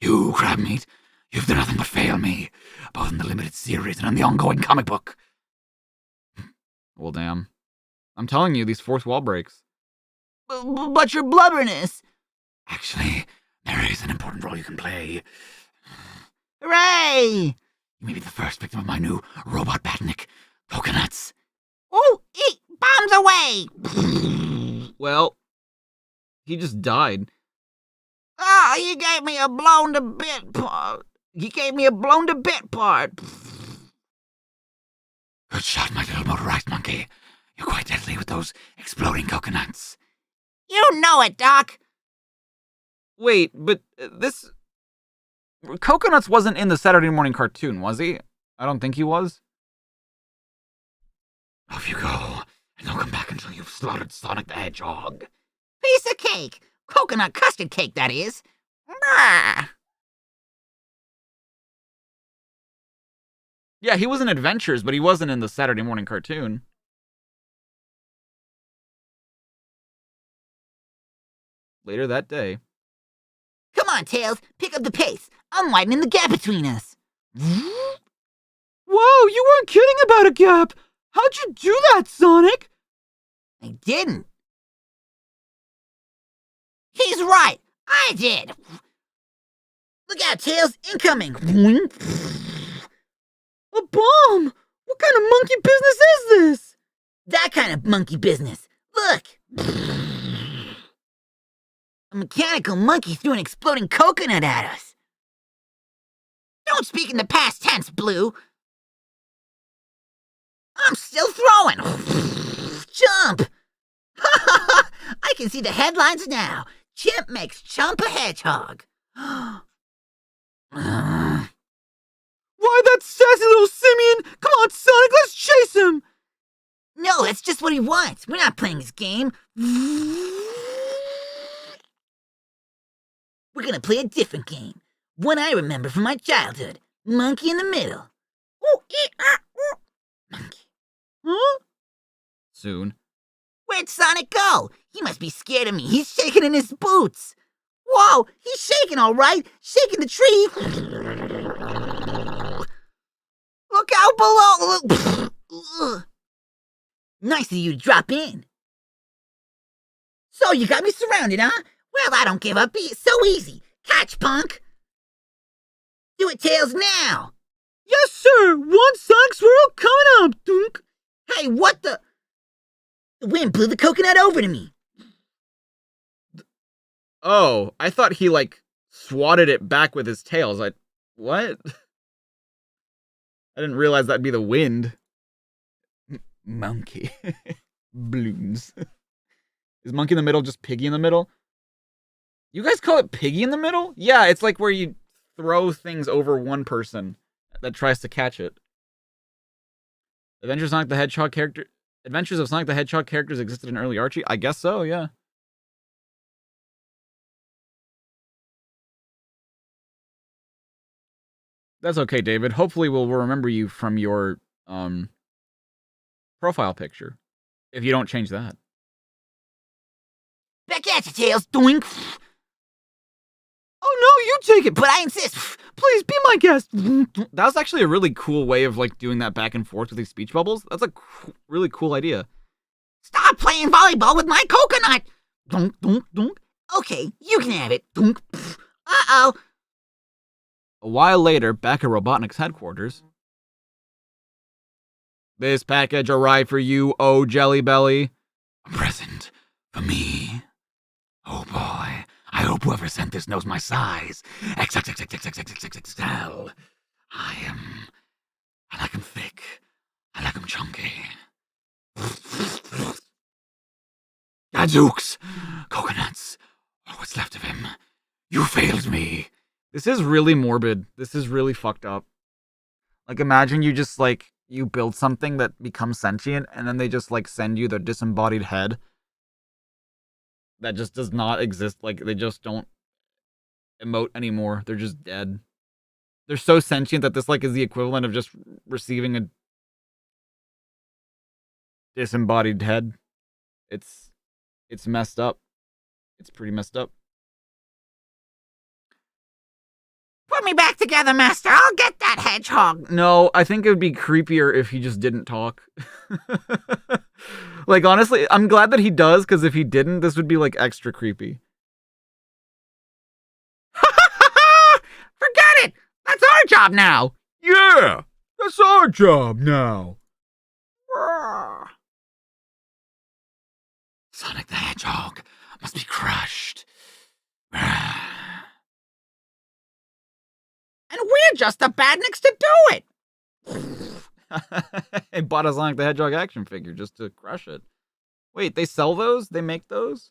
You, Crabmeat, you've done nothing but fail me, both in the limited series and in the ongoing comic book. Well, damn. I'm telling you, these fourth wall breaks. But your blubberness. Actually, there is an important role you can play. Hooray! You may be the first victim of my new Robotnik. Coconuts. Ooh, eat bombs away! Well, he just died. Ah, he gave me a blown to bit part. Good shot, my little motorized monkey. You're quite deadly with those exploding coconuts. You know it, Doc. Wait, but this... Coconuts wasn't in the Saturday morning cartoon, was he? I don't think he was. Off you go, and don't come back until you've slaughtered Sonic the Hedgehog. Piece of cake. Coconut custard cake, that is. Brr. Yeah, he was in Adventures, but he wasn't in the Saturday morning cartoon. Later that day. Come on, Tails, pick up the pace. I'm widening the gap between us. Whoa, you weren't kidding about a gap! How'd you do that, Sonic? I didn't. He's right. I did. Look out, Tails, incoming. A bomb! What kind of monkey business is this? That kind of monkey business. Look. A mechanical monkey threw an exploding coconut at us. Don't speak in the past tense, Blue. I'm still throwing. Jump! I can see the headlines now. Chimp makes Chump a hedgehog. Why, that sassy little simian! Come on, Sonic, let's chase him! No, that's just what he wants. We're not playing his game. We're gonna play a different game. One I remember from my childhood. Monkey in the middle. Ooh, Monkey. Huh? Soon. where'd Sonic go? He must be scared of me. He's shaking in his boots. Whoa, he's shaking all right. Shaking the tree. Look out below. Nice of you to drop in. So you got me surrounded, huh? Well, I don't give up. It's so easy. Catch, punk. Do it, Tails, now. Yes, sir! One Sonic swirl coming up, dunk! Hey, what the? The wind blew the coconut over to me. Oh, I thought he, like, swatted it back with his tails. What? I didn't realize that'd be the wind. Monkey. Balloons. Is Monkey in the Middle just Piggy in the Middle? You guys call it Piggy in the Middle? Yeah, it's like where you throw things over one person that tries to catch it. Adventures of Sonic the Hedgehog characters existed in early Archie? I guess so, yeah. That's okay, David. Hopefully we'll remember you from your profile picture. If you don't change that. Back at you, Tails. Doink. Oh no, you take it! But I insist. Please be my guest! That was actually a really cool way of, like, doing that back and forth with these speech bubbles. That's a really cool idea. Stop playing volleyball with my coconut. Dunk, dunk, dunk. Okay, you can have it. Dunk. Uh-oh. A while later, back at Robotnik's headquarters. This package arrived for you, oh Jelly Belly. A present for me. Oh boy, I hope whoever sent this knows my size. XXXXXXXXL. I like him thick. I like him chunky. Gadzooks! Coconuts! Or what's left of him. You failed me. This is really morbid. This is really fucked up. Like, imagine you just, like, you build something that becomes sentient, and then they just, like, send you the disembodied head. That just does not exist. Like, they just don't emote anymore. They're just dead. They're so sentient that this, like, is the equivalent of just receiving a disembodied head. It's messed up. It's pretty messed up. Put me back together, Master. I'll get that hedgehog. No, I think it would be creepier if he just didn't talk. Like, honestly, I'm glad that he does, because if he didn't, this would be, like, extra creepy. Forget it. That's our job now. You Yeah, that's our job now. Sonic the Hedgehog must be crushed. And we're just the badniks to do it. They bought a Sonic the Hedgehog action figure just to crush it. Wait, they sell those? They make those?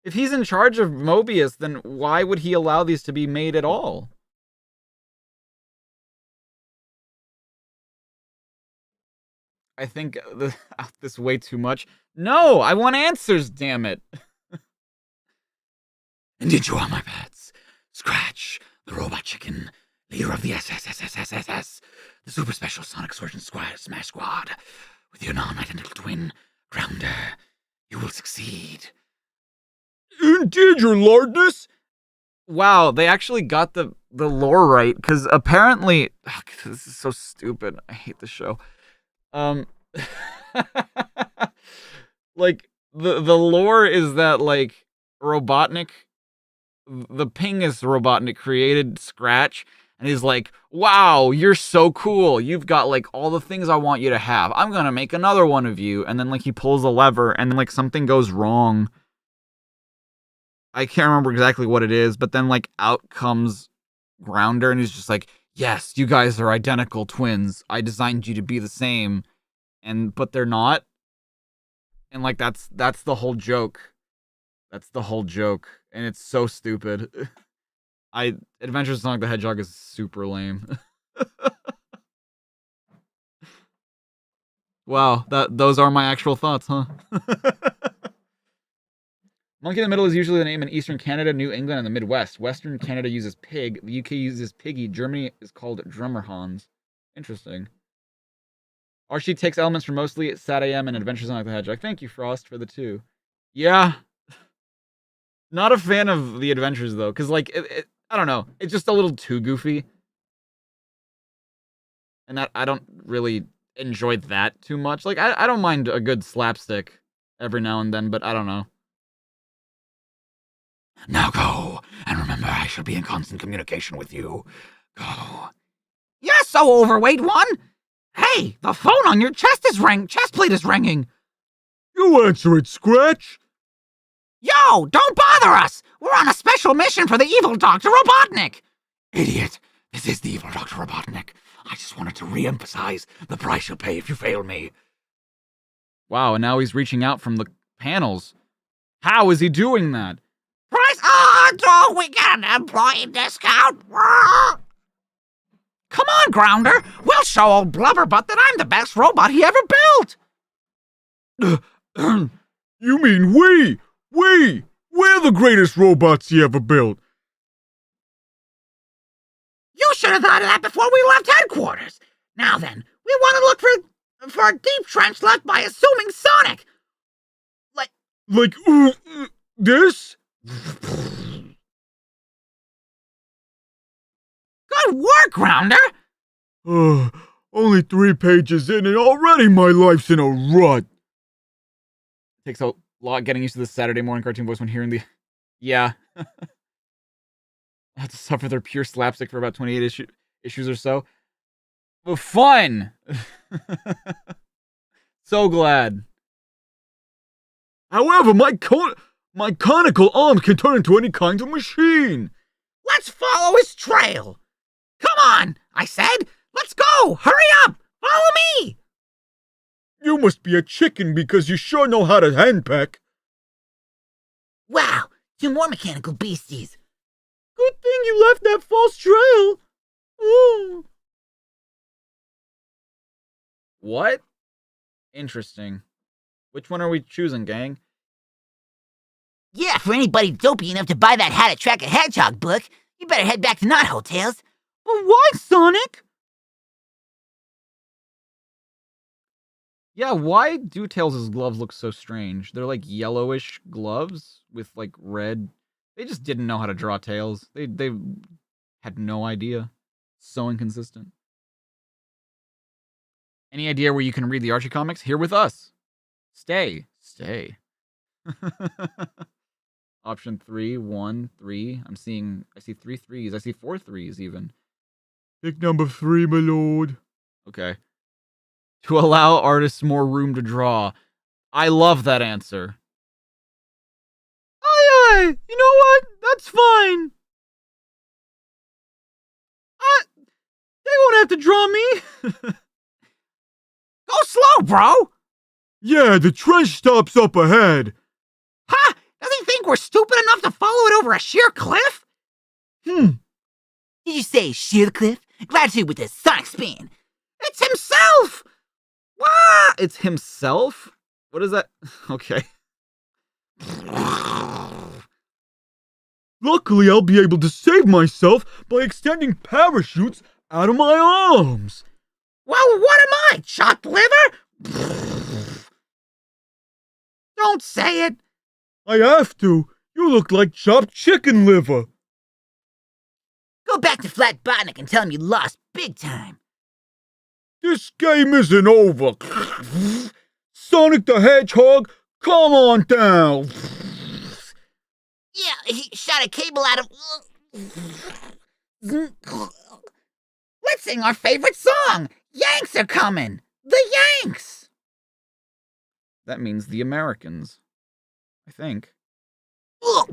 If he's in charge of Mobius, then why would he allow these to be made at all? I think this way too much. No, I want answers, damn it. And did you all my pets? Scratch, the robot chicken, leader of the SSSSSS, the super special Sonic Sword and Smash Squad. With your non-identical twin, Grounder, you will succeed. Indeed, your lardness. Wow, they actually got the lore right, because apparently... this is so stupid. I hate the show. Like, the lore is that, like, Robotnik, the Pingus Robotnik created Scratch, and he's like, wow, you're so cool. You've got, like, all the things I want you to have. I'm gonna make another one of you. And then, like, he pulls a lever, and then, like, something goes wrong. I can't remember exactly what it is, but then, like, out comes Grounder, and he's just like, yes, you guys are identical twins. I designed you to be the same. But they're not. And, like, that's the whole joke. That's the whole joke. And it's so stupid. Adventures of Sonic the Hedgehog is super lame. Wow, those are my actual thoughts, huh? Monkey in the Middle is usually the name in Eastern Canada, New England, and the Midwest. Western Canada uses pig. The UK uses piggy. Germany is called Drummerhans. Interesting. Archie takes elements from mostly Sad AM and Adventures of Sonic the Hedgehog. Thank you, Frost, for the 2. Yeah. Not a fan of the Adventures, though, because, like, I don't know. It's just a little too goofy. And that I don't really enjoy that too much. Like, I don't mind a good slapstick every now and then, but I don't know. Now go, and remember I shall be in constant communication with you. Go. You're so overweight, one. Hey, the phone on your chest plate is ringing. You answer it, Scratch. Yo, don't bother us. We're on a special mission for the evil Dr. Robotnik. Idiot, this is the evil Dr. Robotnik. I just wanted to re-emphasize the price you'll pay if you fail me. Wow, and now he's reaching out from the panels. How is he doing that? Price? Oh, don't we get an employee discount? Come on, Grounder. We'll show old Blubberbutt that I'm the best robot he ever built. You mean we? We're the greatest robots he ever built. You should have thought of that before we left headquarters. Now then, we want to look for a deep trench left by assuming Sonic. Like, this? Good work, Grounder. Only 3 pages in and already my life's in a rut. Takes a lot getting used to the Saturday morning cartoon voice when hearing the... Yeah. I have to suffer their pure slapstick for about 28 issues or so. But fun! So glad. However, my conical arms can turn into any kind of machine. Let's follow his trail. Come on, I said. Let's go. Hurry up. Follow me. You must be a chicken because you sure know how to henpeck. Wow, 2 more mechanical beasties. Good thing you left that false trail. Ooh. What? Interesting. Which one are we choosing, gang? Yeah, for anybody dopey enough to buy that How to Track a Hedgehog book, you better head back to Knothole, Tails. But why, Sonic? Yeah, why do Tails' gloves look so strange? They're like yellowish gloves with like red. They just didn't know how to draw Tails. They had no idea. So inconsistent. Any idea where you can read the Archie comics? Here with us. Stay. Option 3, 1, 3. I see 3 3s. I see 4 3s even. Pick number 3, my lord. Okay. To allow artists more room to draw. I love that answer. Aye, you know what? That's fine. They won't have to draw me. Go slow, bro! Yeah, the trench stops up ahead. Ha! Does he think we're stupid enough to follow it over a sheer cliff? Did you say sheer the cliff? Glad to with a Sonic spin. It's himself! What? It's himself? What is that? Okay. Luckily, I'll be able to save myself by extending parachutes out of my arms. Well, what am I, chopped liver? Don't say it. I have to. You look like chopped chicken liver. Go back to Flatbotnik and tell him you lost big time. This game isn't over. Sonic the Hedgehog, come on down. Yeah, he shot a cable out of... Let's sing our favorite song. Yanks are coming. The Yanks. That means the Americans. I think. Ha!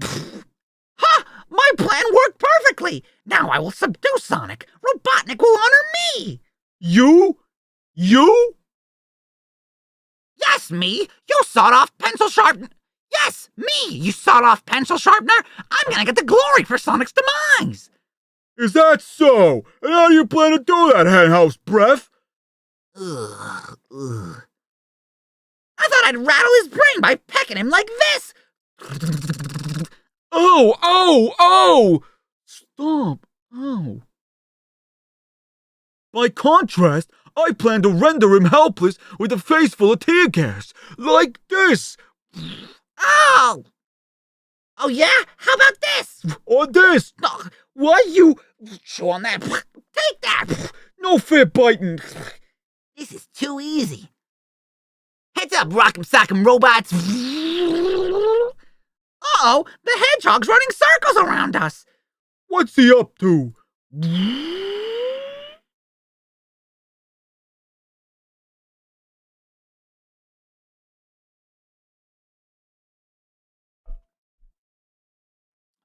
My plan worked perfectly. Now I will subdue Sonic. Robotnik will honor me. You? You? Yes, me. You sawed-off pencil sharpener. Yes, me. You sawed-off pencil sharpener. I'm gonna get the glory for Sonic's demise. Is that so? And how do you plan to do that, henhouse breath? Ugh. I thought I'd rattle his brain by pecking him like this. Oh, oh, oh! Stop. Oh. By contrast, I plan to render him helpless with a face full of tear gas. Like this. Oh! Oh, yeah? How about this? Or this. Oh, what you... Chew on that. Take that. No fair biting. This is too easy. Heads up, rock'em sock'em robots. Uh-oh, the hedgehog's running circles around us. What's he up to?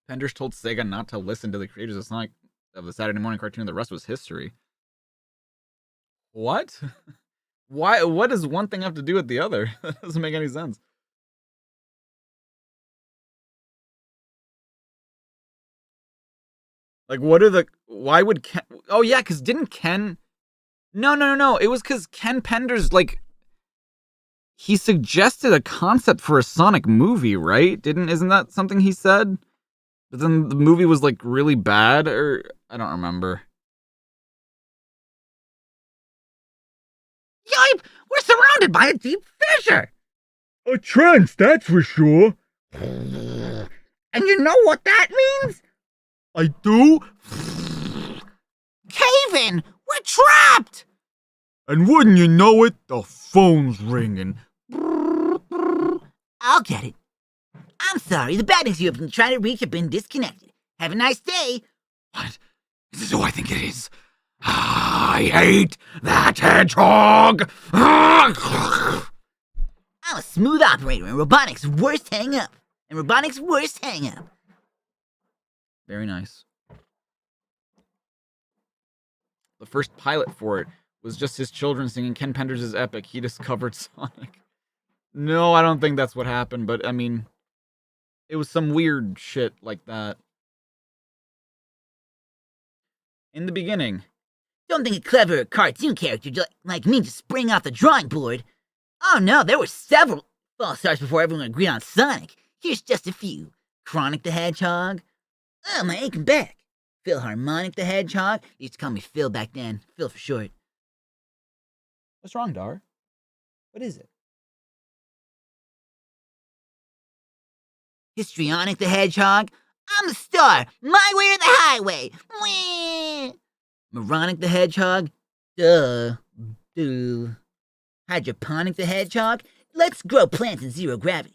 Penders told Sega not to listen to the creators of Sonic of the Saturday morning cartoon. The rest was history. What? Why? What does one thing have to do with the other? That doesn't make any sense. Like, what are the... Why would Ken... Oh, yeah, because didn't Ken... No. It was because Ken Penders, like... He suggested a concept for a Sonic movie, right? Isn't that something he said? But then the movie was, like, really bad, or... I don't remember. Yipe! We're surrounded by a deep fissure. A trench, that's for sure. And you know what that means? I do? Cave in! We're trapped! And wouldn't you know it, the phone's ringing. I'll get it. I'm sorry, the batteries you've been trying to reach have been disconnected. Have a nice day. What? Is this who I think it is? I hate that hedgehog! I'm a smooth operator and Robotnik's worst hang-up. Very nice. The first pilot for it was just his children singing Ken Penders' epic. He discovered Sonic. No, I don't think that's what happened, but I mean, it was some weird shit like that. In the beginning. Don't think a clever cartoon character like me just sprang off the drawing board. Oh no, there were several false starts before everyone agreed on Sonic. Here's just a few. Chronic the Hedgehog. Oh, my aching back. Philharmonic the Hedgehog. They used to call me Phil back then. Phil for short. What's wrong, Dar? What is it? Histrionic the Hedgehog. I'm the star. My way or the highway. Whee! Moronic the Hedgehog. Duh. Hydroponic the Hedgehog. Let's grow plants in zero gravity.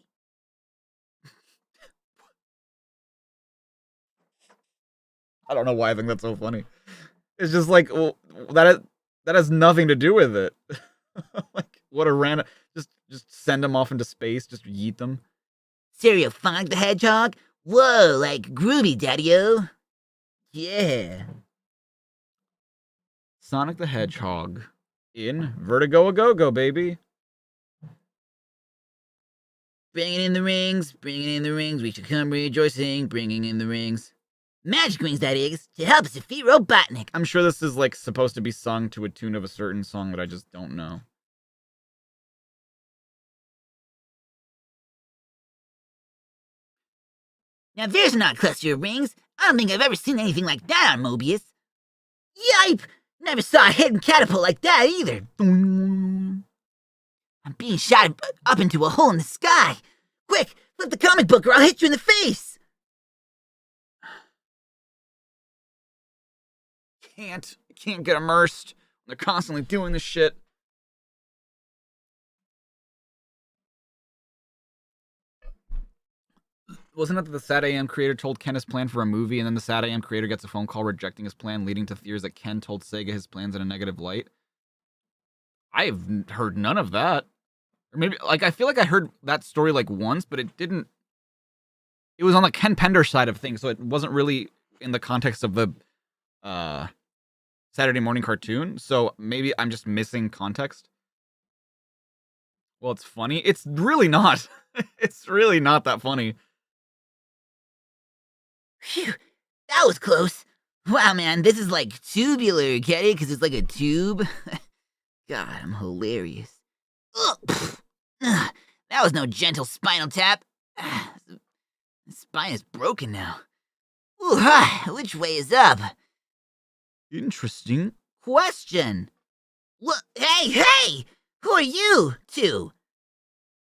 I don't know why I think that's so funny. It's just like that has nothing to do with it. Like what a random just send them off into space, just yeet them. Stereophonic the Hedgehog? Whoa, like groovy, daddy-o. Yeah. Sonic the Hedgehog in Vertigo a Go-Go, baby. Bringing in the rings, we should come rejoicing, bringing in the rings. Magic rings, that is, to help us defeat Robotnik. I'm sure this is like supposed to be sung to a tune of a certain song that I just don't know. Now there's not a cluster of rings. I don't think I've ever seen anything like that on Mobius. Yipe! Never saw a hidden catapult like that either. I'm being shot up into a hole in the sky. Quick, flip the comic book or I'll hit you in the face. I can't get immersed. They're constantly doing this shit. Wasn't it that the Sad AM creator told Ken his plan for a movie, and then the Sad AM creator gets a phone call rejecting his plan, leading to fears that Ken told Sega his plans in a negative light? I've heard none of that. Or maybe, like, I feel like I heard that story, like, once, but it didn't... It was on the Ken Pender side of things, so it wasn't really in the context of the Saturday morning cartoon, so maybe I'm just missing context. Well, it's funny. It's really not. It's really not that funny. Phew, that was close. Wow, man, this is like tubular, get it? Because it's like a tube. God, I'm hilarious. Ugh, that was no gentle spinal tap. The spine is broken now. Ooh, which way is up? Interesting. Question. What? Hey! Who are you two?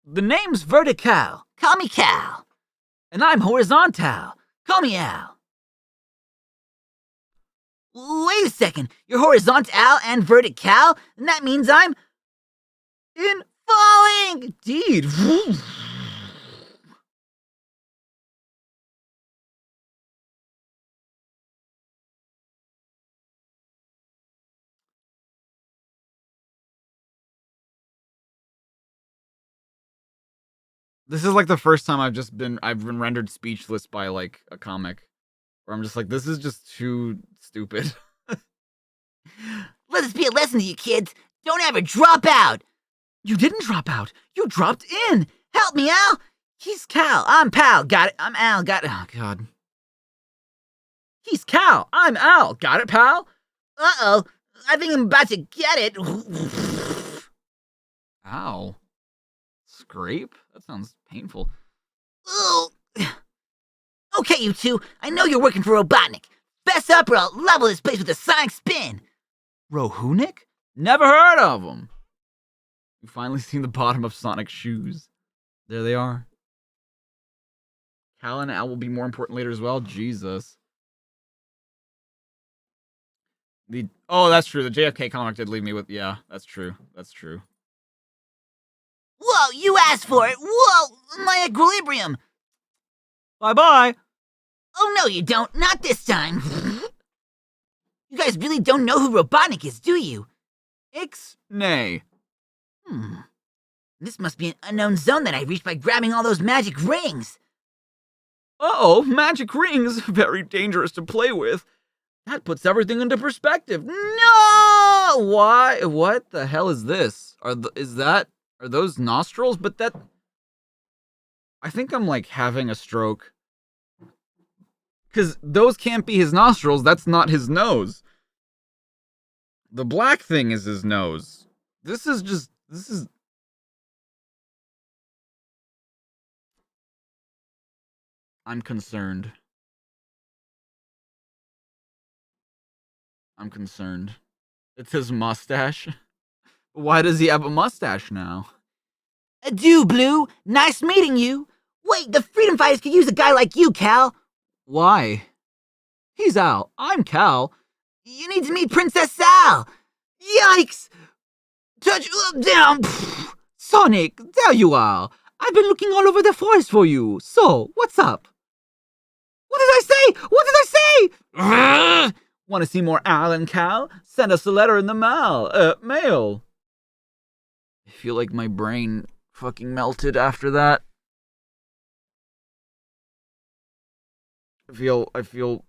The name's Vertical, Call me Cal. and I'm Horizontal. Call me Al. Wait a second. You're horizontal and vertical? And that means I'm in falling. Indeed. This is like the first time I've been rendered speechless by like a comic, where I'm just like, this is just too stupid. Let this be a lesson to you kids. Don't ever drop out. You didn't drop out. You dropped in. Help me, Al. He's Cal. I'm Pal. Got it. I'm Al. Got it. Oh, God. He's Cal. I'm Al. Got it, pal? Uh-oh. I think I'm about to get it. Ow. Scrape? That sounds painful. Ooh. Okay, you two. I know you're working for Robotnik. Fess up or I'll level this place with a sonic spin. Rohunik? Never heard of him. We've finally seen the bottom of Sonic's shoes. There they are. Cal and Al will be more important later as well. Jesus. Oh, that's true. The JFK comic did leave me with... Yeah, that's true. That's true. Whoa, you asked for it. Whoa, my equilibrium. Bye-bye. Oh, no, you don't. Not this time. You guys really don't know who Robotnik is, do you? Nay. This must be an unknown zone that I reached by grabbing all those magic rings. Uh-oh, magic rings. Very dangerous to play with. That puts everything into perspective. No! Why? What the hell is this? Are those nostrils? But that... I think I'm, like, having a stroke. Because those can't be his nostrils. That's not his nose. The black thing is his nose. This is... I'm concerned. It's his mustache. Why does he have a mustache now? Adieu, Blue. Nice meeting you. Wait, the Freedom Fighters could use a guy like you, Cal. Why? He's Al. I'm Cal. You need to meet Princess Sal. Yikes! Touch down. Sonic, there you are. I've been looking all over the forest for you. So, what's up? What did I say? Want to see more Al and Cal? Send us a letter in the mail. I feel like my brain fucking melted after that. I feel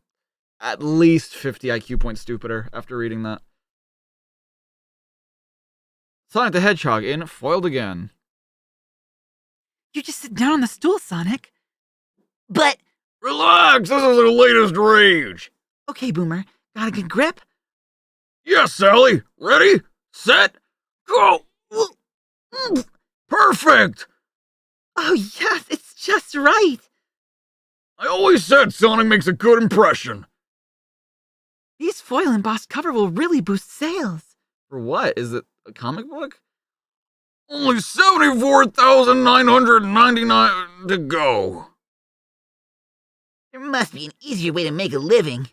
at least 50 IQ points stupider after reading that. Sonic the Hedgehog in Foiled Again. You just sit down on the stool, Sonic. But... Relax, this is the latest rage. Okay, Boomer. Got a good grip? Yes, Sally. Ready, set, go. Perfect. Oh, yes, it's just right. I always said Sonic makes a good impression. These foil embossed cover will really boost sales. For what? Is it a comic book? Only 74,999 to go. There must be an easier way to make a living.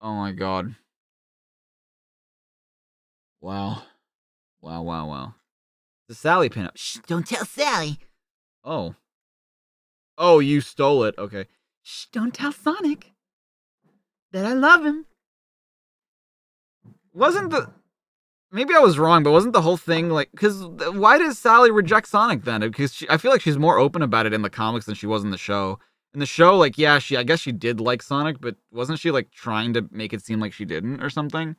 Oh my god. Wow. Wow. The Sally pinup. Shh, don't tell Sally. Oh. Oh, you stole it. Okay. Shh, don't tell Sonic that I love him. Maybe I was wrong, but wasn't the whole thing like... Because why does Sally reject Sonic then? Because I feel like she's more open about it in the comics than she was in the show. In the show, like, yeah, I guess she did like Sonic, but wasn't she, like, trying to make it seem like she didn't or something?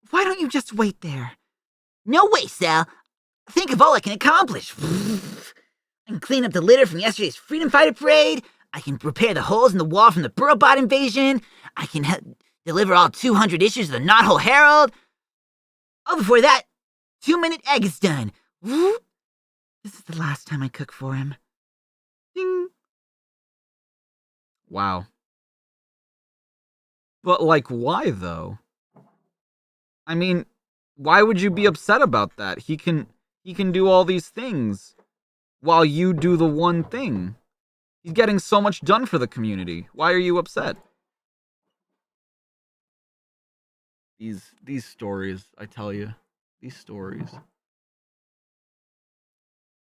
Why don't you just wait there? No way, Sal. Think of all I can accomplish. I can clean up the litter from yesterday's Freedom Fighter parade. I can repair the holes in the wall from the Robot invasion. I can deliver all 200 issues of the Knothole Herald. Oh, before that, 2-minute egg is done. This is the last time I cook for him. Ding. Wow. But, like, why, though? I mean, why would you be upset about that? He can do all these things while you do the one thing. He's getting so much done for the community. Why are you upset? These stories, I tell you. These stories.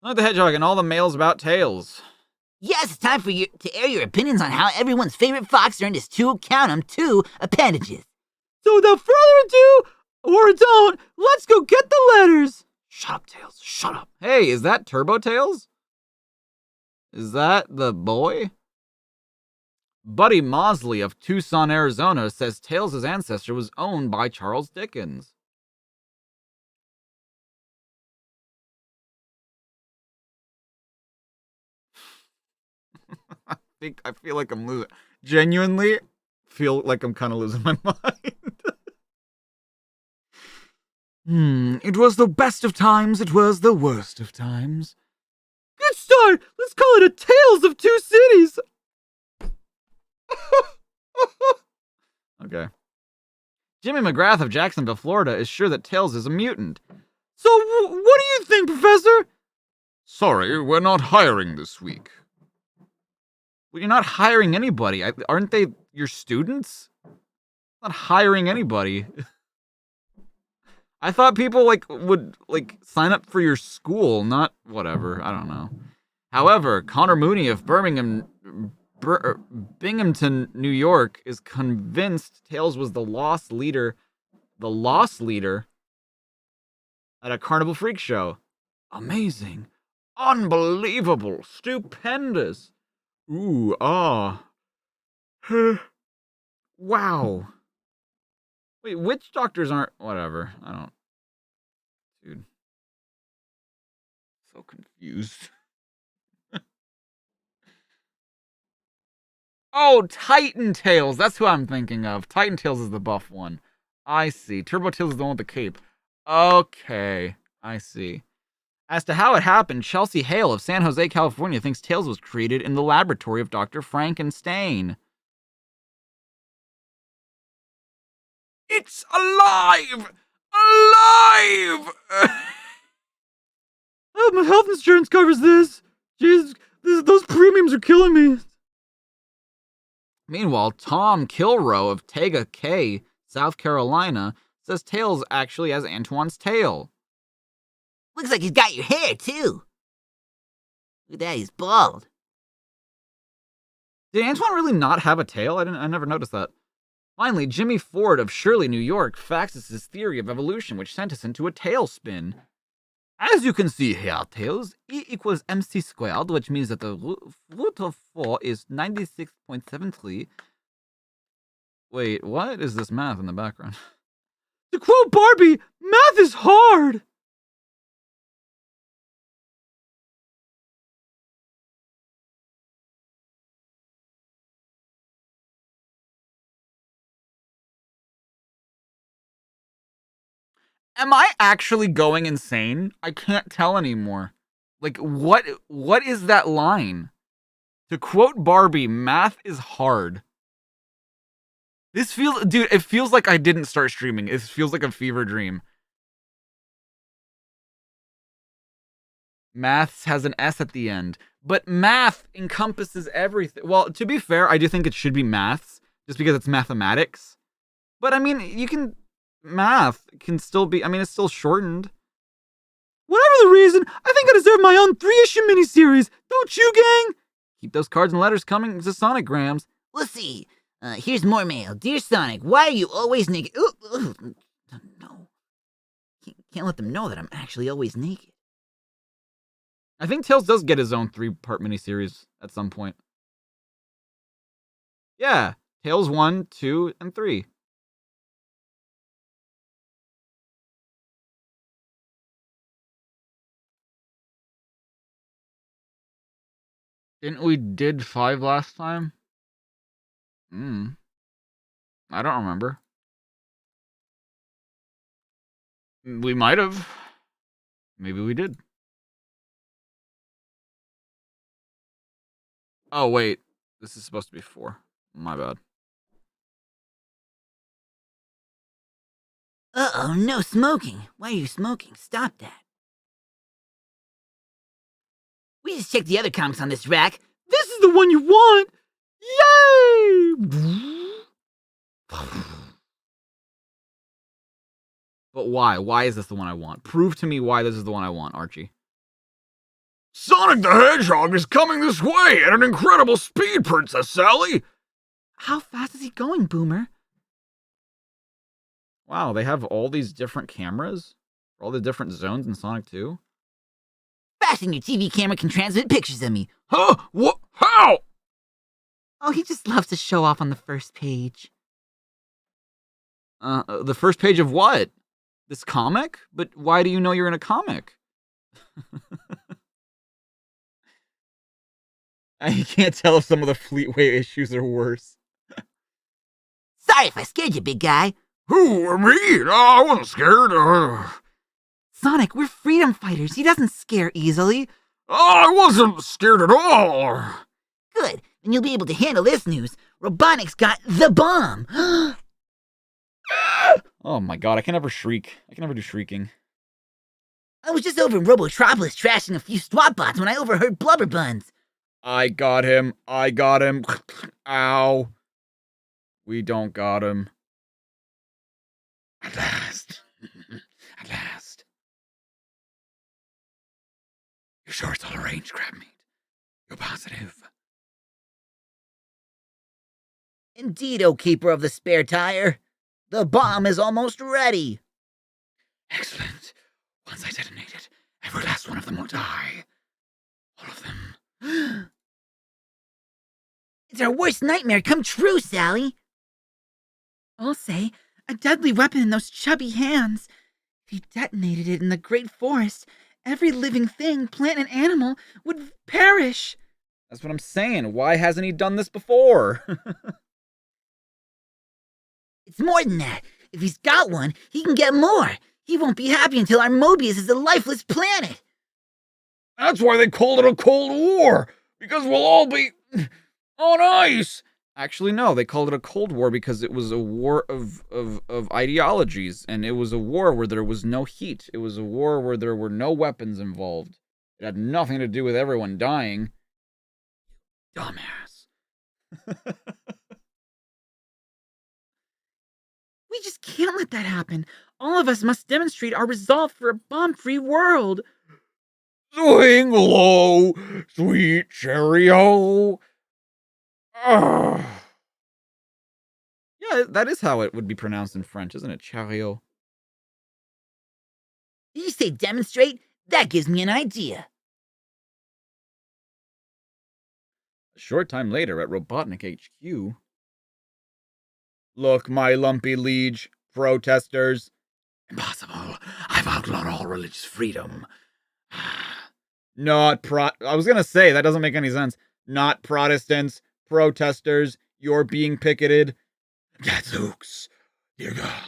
Sonic the Hedgehog and all the mails about Tails. Yes, it's time for you to air your opinions on how everyone's favorite fox earned his count 'em, 2 appendages. So without further ado, or don't, let's go get the letters. Shut up, Tails. Shut up. Hey, is that Turbo Tails? Is that the boy? Buddy Mosley of Tucson, Arizona says Tails' ancestor was owned by Charles Dickens. I feel like I'm losing. Genuinely feel like I'm kind of losing my mind. It was the best of times, it was the worst of times. Good start. Let's call it a Tales of Two Cities. Okay. Jimmy McGrath of Jacksonville, Florida is sure that Tails is a mutant. So what do you think, Professor? Sorry, we're not hiring this week. Well, you're not hiring anybody. Aren't they your students? Not hiring anybody. I thought people would sign up for your school, not whatever. I don't know. However, Connor Mooney of Binghamton, New York, is convinced Tails was the lost leader at a Carnival Freak show. Amazing, unbelievable, stupendous. Ooh, ah. Wow. Wait, witch doctors aren't... Whatever. I don't... Dude. So confused. Oh, Titan Tails. That's who I'm thinking of. Titan Tails is the buff one. I see. Turbo Tails is the one with the cape. Okay. I see. As to how it happened, Chelsea Hale of San Jose, California thinks Tails was created in the laboratory of Dr. Frankenstein. It's alive! Alive! Oh, my health insurance covers this. Jeez, those premiums are killing me. Meanwhile, Tom Kilrow of Tega Cay, South Carolina, says Tails actually has Antoine's tail. Looks like he's got your hair, too. Look at that, he's bald. Did Antoine really not have a tail? I never noticed that. Finally, Jimmy Ford of Shirley, New York, faxes his theory of evolution, which sent us into a tailspin. As you can see here, Tails, E equals mc squared, which means that the root of 4 is 96.73. Wait, what is this math in the background? To quote Barbie, math is hard! Am I actually going insane? I can't tell anymore. Like, what is that line? To quote Barbie, math is hard. This feels, dude, it feels like I didn't start streaming. It feels like a fever dream. Maths has an S at the end. But math encompasses everything. Well, to be fair, I do think it should be maths, just because it's mathematics. But I mean, you can... Math can still be, I mean, it's still shortened. Whatever the reason, I think I deserve my own 3-issue miniseries. Don't you, gang? Keep those cards and letters coming to Sonicgrams. We'll see. Here's more mail. Dear Sonic, why are you always naked? Ooh, no. Can't let them know that I'm actually always naked. I think Tails does get his own 3-part miniseries at some point. Yeah, Tails 1, 2, and 3. Didn't we did 5 last time? I don't remember. We might have. Maybe we did. Oh, wait. This is supposed to be 4. My bad. Uh-oh, no smoking. Why are you smoking? Stop that. We just checked the other comics on this rack. This is the one you want! Yay! But why? Why is this the one I want? Prove to me why this is the one I want, Archie. Sonic the Hedgehog is coming this way at an incredible speed, Princess Sally! How fast is he going, Boomer? Wow, they have all these different cameras? For all the different zones in Sonic 2? Fasten your TV camera can transmit pictures of me. Huh? What? How? Oh, he just loves to show off on the first page. The first page of what? This comic? But why do you know you're in a comic? I can't tell if some of the Fleetway issues are worse. Sorry if I scared you, big guy. Who? Me? No, I wasn't scared. Sonic, we're freedom fighters. He doesn't scare easily. I wasn't scared at all. Good. Then you'll be able to handle this news. Robotnik's got the bomb. Oh my god, I can never shriek. I can never do shrieking. I was just over in Robotropolis trashing a few SWAT bots when I overheard blubber buns. I got him. I got him. Ow. We don't got him. At last. At last. You sure it's all arranged, Crabmeat? You're positive? Indeed, O Keeper of the Spare Tire. The bomb is almost ready. Excellent. Once I detonate it, every last one of them will die. All of them. It's our worst nightmare come true, Sally. I'll say, a deadly weapon in those chubby hands. If he detonated it in the great forest, every living thing, plant and animal, would perish. That's what I'm saying. Why hasn't he done this before? It's more than that. If he's got one, he can get more. He won't be happy until our Mobius is a lifeless planet. That's why they called it a Cold War. Because we'll all be on ice. Actually, no. They called it a Cold War because it was a war of ideologies. And it was a war where there was no heat. It was a war where there were no weapons involved. It had nothing to do with everyone dying. Dumbass. We just can't let that happen. All of us must demonstrate our resolve for a bomb-free world. Swing low, sweet cherry-o. Ah. Yeah, that is how it would be pronounced in French, isn't it? Chariot. Did you say demonstrate? That gives me an idea. A short time later at Robotnik HQ. Look, my lumpy liege, protesters. Impossible. I've outlawed all religious freedom. I was gonna say, that doesn't make any sense. Not Protestants, protesters, you're being picketed. Gadzooks. Dear God.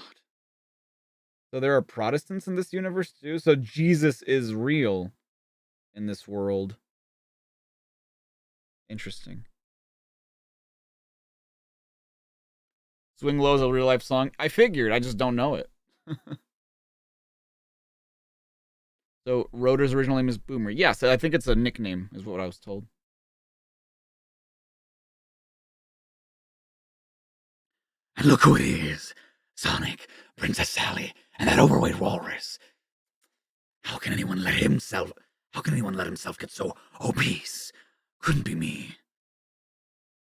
So there are Protestants in this universe too? So Jesus is real in this world. Interesting. Swing Low is a real life song. I figured, I just don't know it. So Rotor's original name is Boomer. Yes, I think it's a nickname, is what I was told. And look who it is. Sonic, Princess Sally, and that overweight walrus. How can anyone let himself get so obese? Couldn't be me.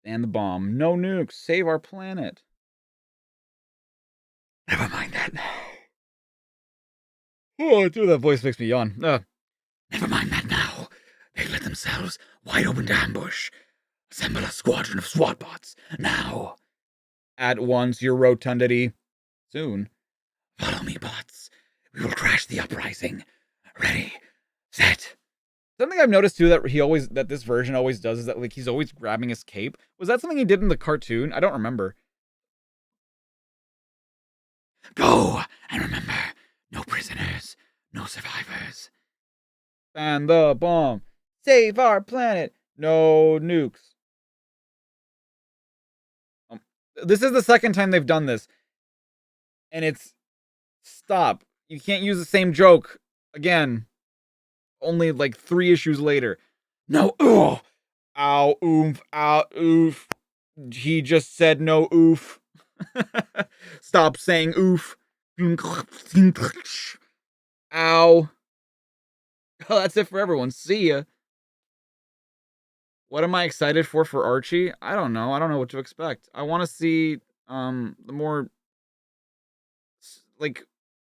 And the bomb. No nukes. Save our planet. Never mind that. Oh, dude, that voice makes me yawn. Never mind that now. They've let themselves wide open to ambush. Assemble a squadron of SWAT bots. Now. At once, your rotundity. Soon. Follow me, bots. We will crash the uprising. Ready. Set. Something I've noticed too that this version always does is that like he's always grabbing his cape. Was that something he did in the cartoon? I don't remember. Go. And remember, no prisoners, no survivors. And the bomb. Save our planet. No nukes. This is the second time they've done this. And it's... Stop. You can't use the same joke again. Only like 3 issues later. No. Ugh. Ow. Oomph. Ow. Oof. He just said no oof. Stop saying oof. Ow. Oh, that's it for everyone. See ya. What am I excited for Archie? I don't know. I don't know what to expect. I want to see the more like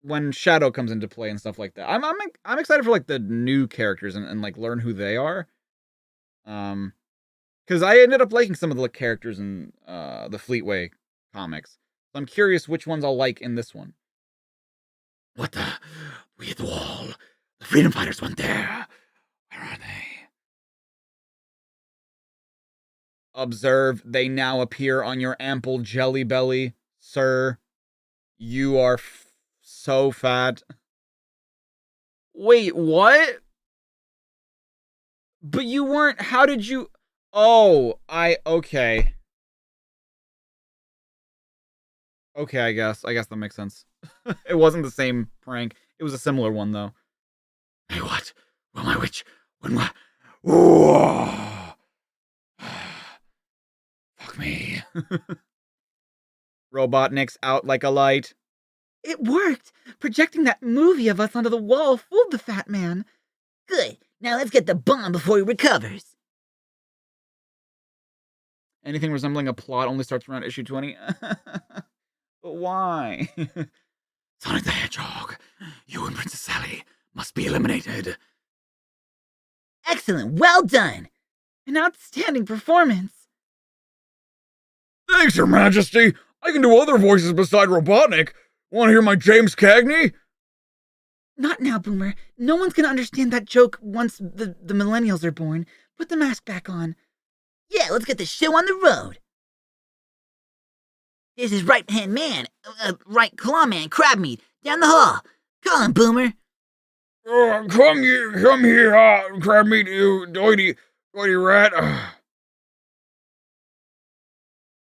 when Shadow comes into play and stuff like that. I'm excited for like the new characters and like learn who they are. Because I ended up liking some of the characters in the Fleetway comics. So I'm curious which ones I'll like in this one. What the? We hit the wall. The freedom fighters went there. Where are they? Observe, they now appear on your ample jelly belly, sir. You are so fat. Wait, what? But you weren't, how did you... Oh, okay. Okay, I guess that makes sense. It wasn't the same prank. It was a similar one, though. Hey, what? Will my witch... When what? Whoa! Fuck me. Robotnik's out like a light. It worked! Projecting that movie of us onto the wall fooled the fat man. Good. Now let's get the bomb before he recovers. Anything resembling a plot only starts around issue 20. But why? Sonic the Hedgehog, you and Princess Sally must be eliminated. Excellent. Well done. An outstanding performance. Thanks, Your Majesty. I can do other voices beside Robotnik. Want to hear my James Cagney? Not now, Boomer. No one's gonna understand that joke once the millennials are born. Put the mask back on. Yeah, let's get the show on the road. This is right-hand man, right claw man, crab meat, down the hall. Call him, Boomer. Come here, crab meat, you doity rat.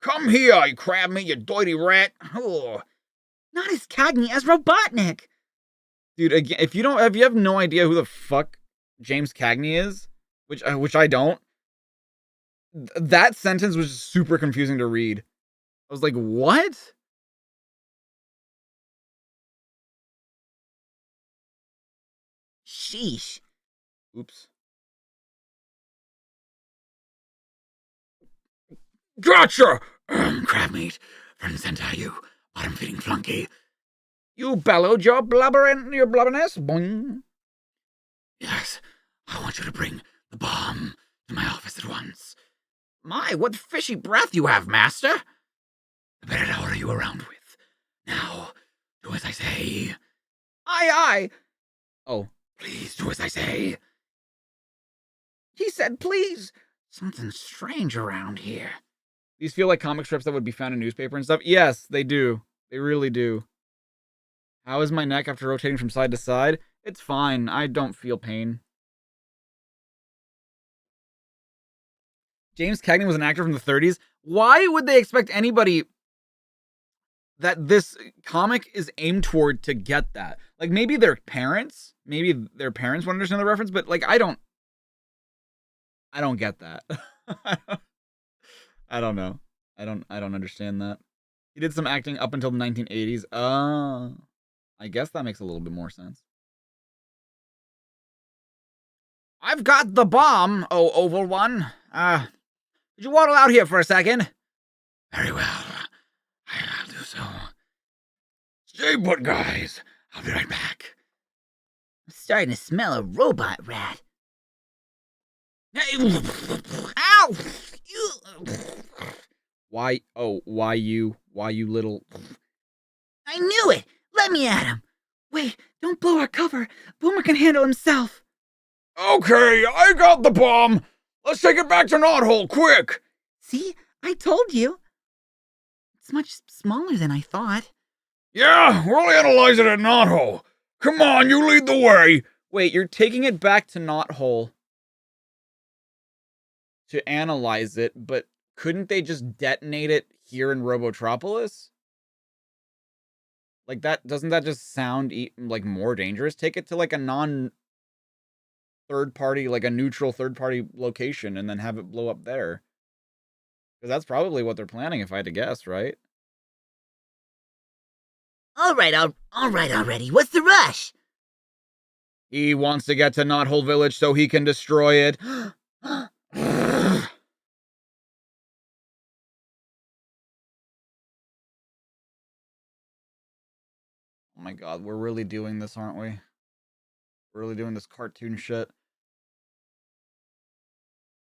Come here, you crab meat, you doity rat. Oh. Not as Cagney, as Robotnik. Dude, again, if you have no idea who the fuck James Cagney is, which I don't, that sentence was super confusing to read. I was like, what? Sheesh. Oops. Gotcha! Crab meat. Friend Sentai, you bottom-feeding flunky. You bellowed your blubberness. Boing. Yes, I want you to bring the bomb to my office at once. My, what fishy breath you have, master. The better to order you around with. Now, do as I say. Aye. Oh, Please do as I say. he said please. Something strange around here. These feel like comic strips that would be found in newspaper and stuff. Yes, they do. They really do. How is my neck after rotating from side to side? It's fine. I don't feel pain. James Cagney was an actor from the 30s. Why would they expect anybody that this comic is aimed toward to get that? Like, maybe their parents won't understand the reference, but like, I don't get that. I don't know. I don't understand that. He did some acting up until the 1980s. I guess that makes a little bit more sense. I've got the bomb, oh oval one. Could you waddle out here for a second? Very well. I'll do so. Stay put, guys. I'll be right back. I'm starting to smell a robot rat. Ow! Why you little... I knew it! Let me at him! Wait, don't blow our cover. Boomer can handle himself. Okay, I got the bomb. Let's take it back to Knothole, quick. See? I told you. It's much smaller than I thought. Yeah, we'll analyze it at Knothole. Come on, you lead the way. Wait, you're taking it back to Knothole to analyze it, but couldn't they just detonate it here in Robotropolis? Like, that, doesn't that just sound like more dangerous? Take it to like a non-third party, like a neutral third party location, and then have it blow up there. Because that's probably what they're planning, if I had to guess, right? All right already. What's the rush? He wants to get to Knothole Village so he can destroy it. Oh my god, we're really doing this, aren't we? We're really doing this cartoon shit.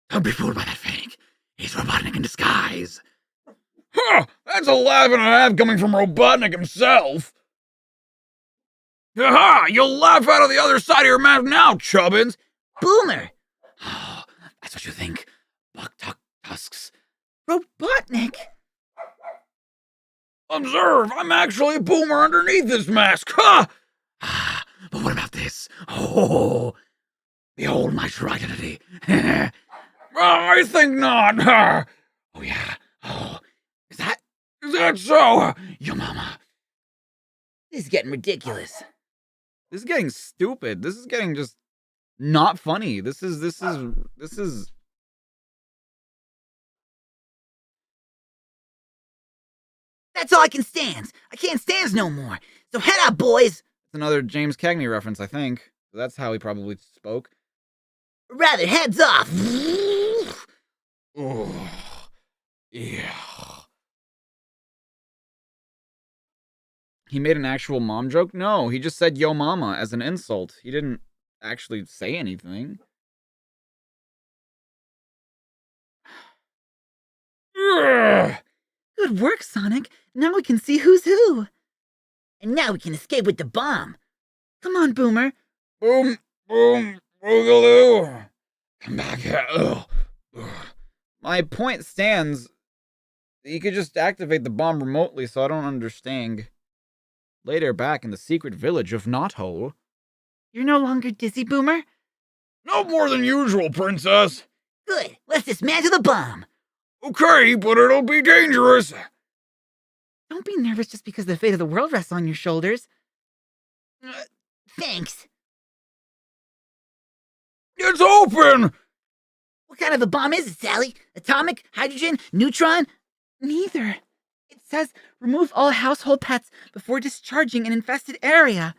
Don't be fooled by that fake. He's Robotnik in disguise. Huh! That's a laugh and a half coming from Robotnik himself! Ha! You'll laugh out of the other side of your mouth now, Chubbins! Boomer! Oh, that's what you think. Buck tusks. Robotnik! Observe, I'm actually a boomer underneath this mask! Ha! Ah, but what about this? Oh, behold my true identity. I think not! Ha! Oh, yeah. Oh, Is that so? your mama. This is getting ridiculous. This is getting stupid. This is getting just not funny. This is That's all I can stand. I can't stand no more. So head out, boys. It's another James Cagney reference, I think. That's how he probably spoke. Or rather, heads off. Oh, yeah. He made an actual mom joke? No, he just said yo mama as an insult. He didn't actually say anything. Ugh. Good work, Sonic. Now we can see who's who. And now we can escape with the bomb. Come on, Boomer. Boom, boom, boogaloo. Come back here. Ugh. Ugh. My point stands. You could just activate the bomb remotely, so I don't understand. Later, back in the secret village of Knothole. You're no longer dizzy, Boomer? No more than usual, Princess. Good. Let's dismantle the bomb. Okay, but it'll be dangerous. Don't be nervous just because the fate of the world rests on your shoulders. Thanks. It's open! What kind of a bomb is it, Sally? Atomic? Hydrogen? Neutron? Neither. It says, remove all household pets before discharging an infested area.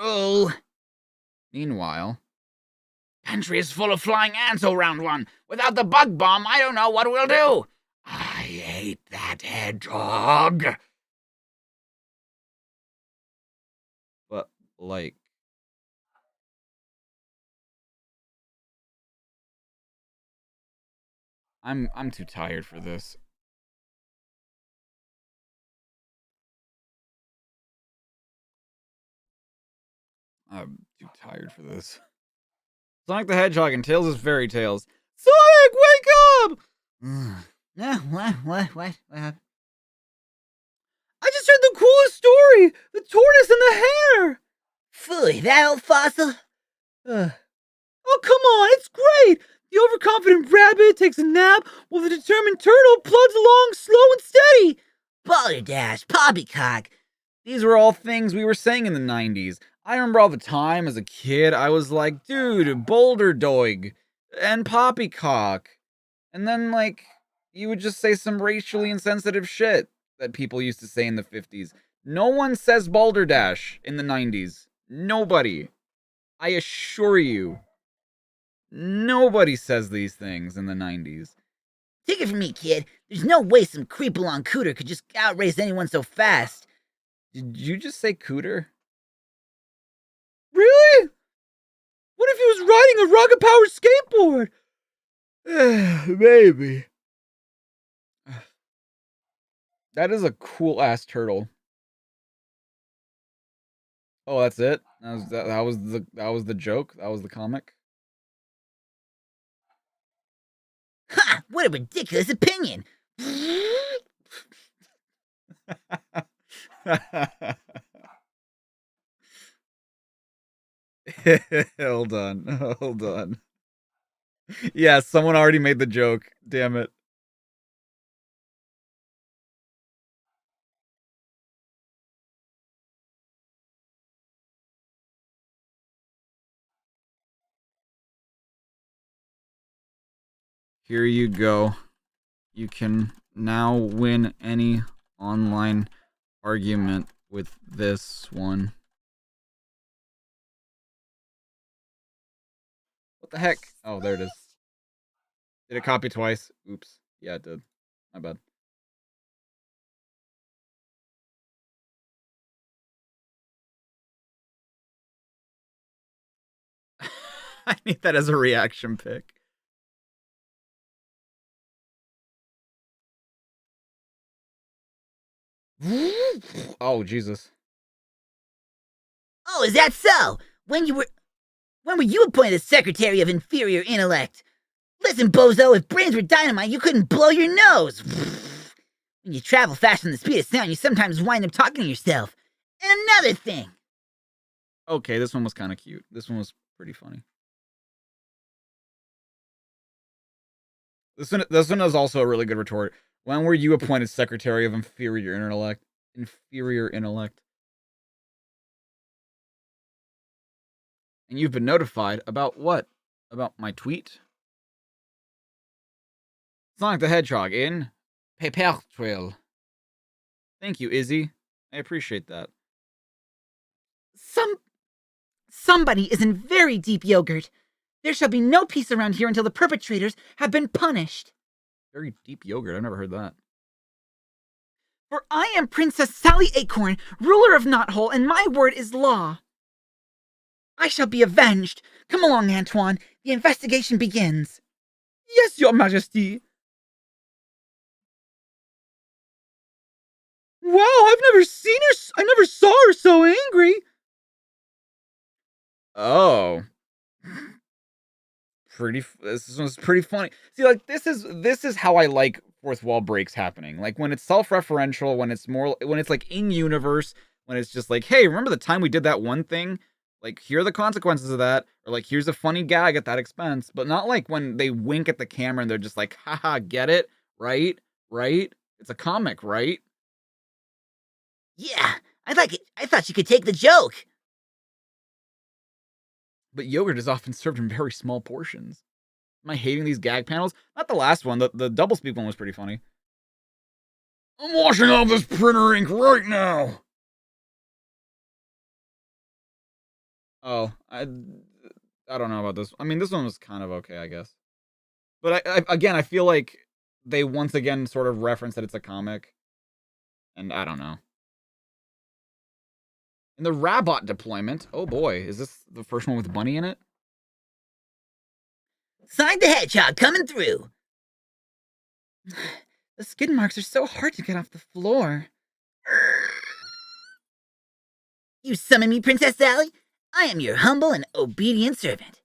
Oh. Meanwhile, Pantry is full of flying ants, oh round one. Without the bug bomb, I don't know what we'll do. I hate that hedgehog. but like, I'm too tired for this. I'm too tired for this. Sonic the Hedgehog and Tails' Fairy Tales. Sonic, wake up! What happened? I just heard the coolest story! The tortoise and the hare! Phooey, that old fossil? Oh, come on, it's great! The overconfident rabbit takes a nap while the determined turtle plugs along slow and steady! Balderdash, poppycock. These were all things we were saying in the 90s. I remember all the time as a kid, I was like, dude, Boulder Doig and Poppycock. And then, like, you would just say some racially insensitive shit that people used to say in the 50s. No one says Balderdash in the 90s. Nobody. I assure you. Nobody says these things in the 90s. Take it from me, kid. There's no way some creep along cooter could just outrace anyone so fast. Did you just say cooter? Really? What if he was riding a rocket-powered skateboard? Maybe. That is a cool-ass turtle. Oh, that's it? That was the joke? That was the comic? Ha! What a ridiculous opinion! Hold on. Yeah, someone already made the joke. Damn it. Here you go. You can now win any online argument with this one. What the heck? Oh, there it is. Did it copy twice? Oops. Yeah, it did. My bad. I need that as a reaction pic. Oh, Jesus. Oh, is that so? When were you appointed as Secretary of Inferior Intellect? Listen, bozo, if brains were dynamite, you couldn't blow your nose. When you travel faster than the speed of sound, you sometimes wind up talking to yourself. And another thing. Okay, this one was kind of cute. This one was pretty funny. This one is also a really good retort. When were you appointed Secretary of Inferior Intellect? Inferior Intellect. And you've been notified about what? About my tweet? Sonic the Hedgehog in Paper Trail. Thank you, Izzy. I appreciate that. Somebody is in very deep yogurt. There shall be no peace around here until the perpetrators have been punished. Very deep yogurt. I've never heard that. For I am Princess Sally Acorn, ruler of Knothole, and my word is law. I shall be avenged. Come along, Antoine. The investigation begins. Yes, your majesty. Wow, I never saw her so angry. Oh. This one's pretty funny. See, like, this is how I like fourth wall breaks happening. Like, when it's self-referential, when it's like in universe, when it's just like, hey, remember the time we did that one thing? Like, here are the consequences of that, or like, here's a funny gag at that expense. But not like when they wink at the camera and they're just like, haha, get it? Right? It's a comic, right? Yeah, I like it. I thought you could take the joke. But yogurt is often served in very small portions. Am I hating these gag panels? Not the last one. The doublespeak one was pretty funny. I'm washing off this printer ink right now. Oh, I don't know about this. I mean, this one was kind of okay, I guess. But I feel like they once again sort of reference that it's a comic. And I don't know. In the Rabbot deployment, oh boy, is this the first one with Bunny in it? Sonic the Hedgehog coming through. The skid marks are so hard to get off the floor. You summon me, Princess Sally? I am your humble and obedient servant.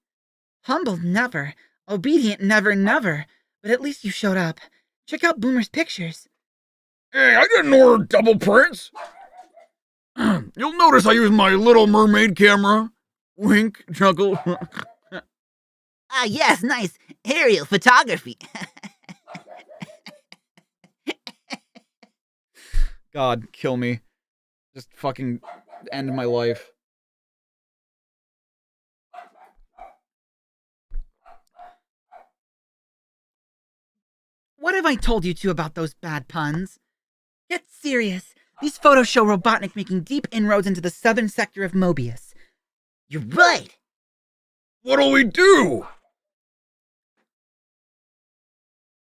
Humble never, obedient never, but at least you showed up. Check out Boomer's pictures. Hey, I didn't order double prints. You'll notice I use my Little Mermaid camera. Wink, chuckle. Ah, yes, nice aerial photography. God, kill me. Just fucking end my life. What have I told you two about those bad puns? Get serious. These photos show Robotnik making deep inroads into the southern sector of Mobius. You're right. What'll we do?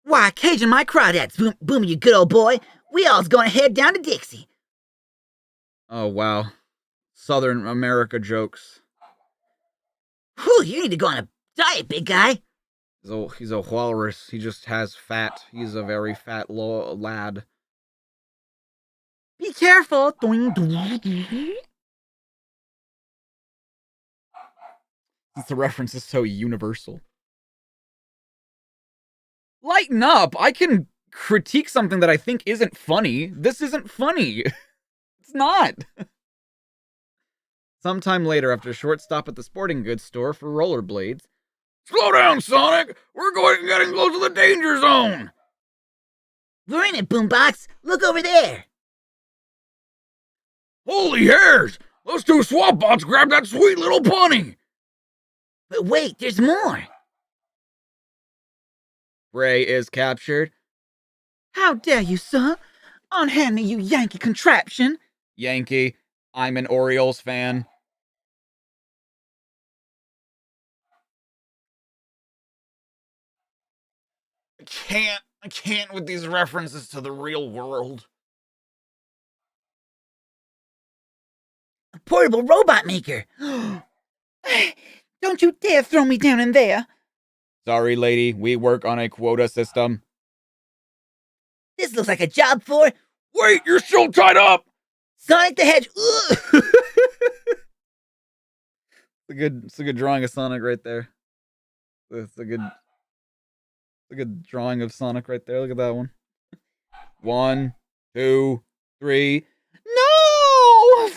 Why, caging my crawdads, Boomer, you good old boy. We all's gonna head down to Dixie. Oh, wow. Southern America jokes. Whew, you need to go on a diet, big guy. He's a walrus. He just has fat. He's a very fat lad. Be careful. Since the reference is so universal. Lighten up! I can critique something that I think isn't funny. This isn't funny. It's not. Sometime later, after a short stop at the sporting goods store for rollerblades. Slow down, Sonic. We're getting close to the danger zone. We're in it, Boombox. Look over there. Holy hairs! Those two swap bots grabbed that sweet little bunny. But wait, there's more. Ray is captured. How dare you, sir? Unhand me, you Yankee contraption. Yankee, I'm an Orioles fan. I can't with these references to the real world. A portable robot maker. Don't you dare throw me down in there. Sorry, lady, we work on a quota system. This looks like a job for Wait, you're still tied up. Sonic the Hedge. It's a good drawing of Sonic right there. It's a good drawing of Sonic right there. Look at that one. 1, 2, 3. No!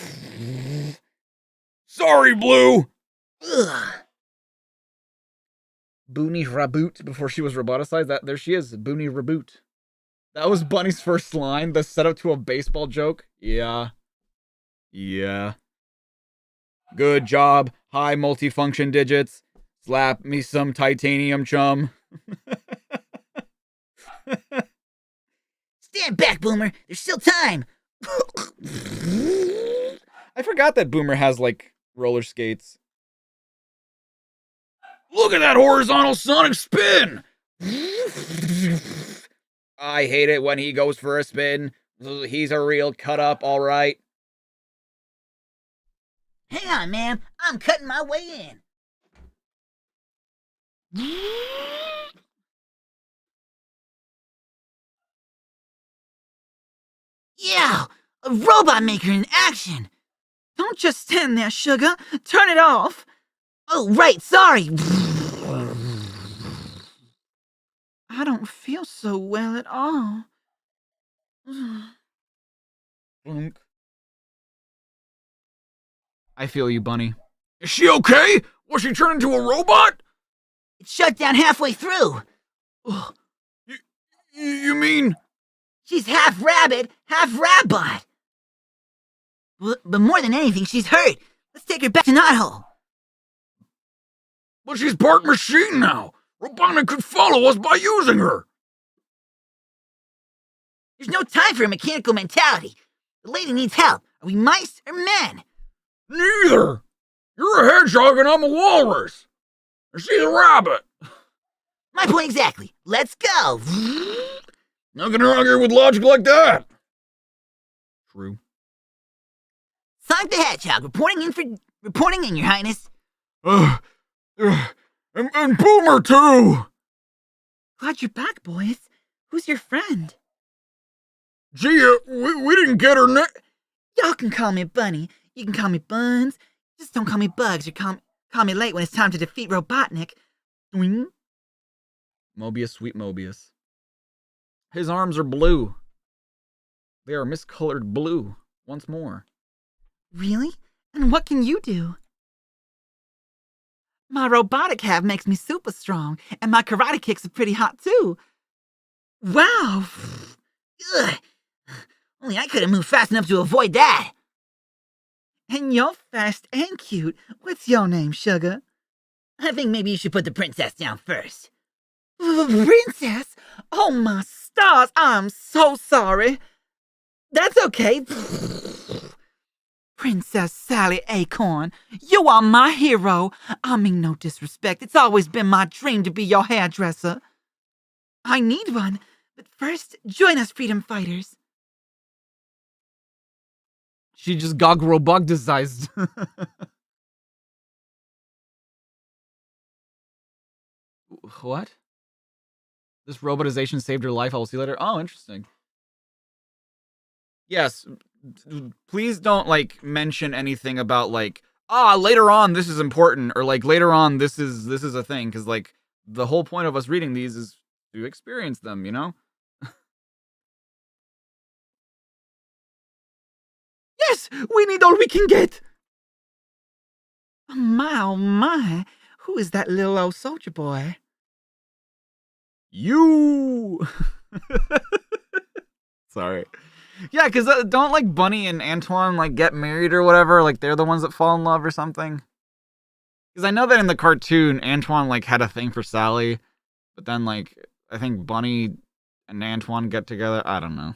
Sorry, Blue. Ugh. Boony Rabbot before she was roboticized. There she is, Boony Rabbot. That was Bunny's first line, the setup to a baseball joke. Yeah. Good job, high multifunction digits. Slap me some titanium, chum. Stand back, Boomer. There's still time. I forgot that Boomer has, like, roller skates. Look at that horizontal Sonic spin. I hate it when he goes for a spin. He's a real cut up, all right. Hang on, man. I'm cutting my way in. Yeah, a robot maker in action. Don't just stand there, sugar. Turn it off. Oh, right, sorry. I don't feel so well at all. Blunk. I feel you, Bunny. Is she okay? Was she turned into a robot? It shut down halfway through. You mean? She's half rabbit, half Rabbot. But more than anything, she's hurt. Let's take her back to Knothole. But she's part machine now. Robotnik could follow us by using her. There's no time for a mechanical mentality. The lady needs help. Are we mice or men? Neither. You're a hedgehog and I'm a walrus. And she's a rabbit. My point exactly. Let's go. Not gonna argue with logic like that. True. Sonic the Hedgehog reporting in, Your Highness. And Boomer too. Glad you're back, boys. Who's your friend? Gee, we didn't get her name. Y'all can call me Bunny. You can call me Buns. Just don't call me Bugs or call me late when it's time to defeat Robotnik. Doing. Mobius, sweet Mobius. His arms are blue. They are miscolored blue. Once more. Really? And what can you do? My robotic half makes me super strong, and my karate kicks are pretty hot too. Wow! Ugh. Only I could have moved fast enough to avoid that. And you're fast and cute. What's your name, sugar? I think maybe you should put the princess down first. Princess? Oh my stars, I'm so sorry. That's okay. Princess Sally Acorn, you are my hero. I mean no disrespect. It's always been my dream to be your hairdresser. I need one, but first, join us freedom fighters. She just got robotized. What? This robotization saved her life. I will see you later. Oh, interesting. Yes. Please don't, like, mention anything about, like, later on this is important, or, like, later on this is a thing, because, like, the whole point of us reading these is to experience them, you know? Yes, we need all we can get. Oh my. Who is that little old soldier boy? You! Sorry. Yeah, because don't, like, Bunny and Antoine, like, get married or whatever? Like, they're the ones that fall in love or something? Because I know that in the cartoon, Antoine, like, had a thing for Sally. But then, like, I think Bunny and Antoine get together. I don't know.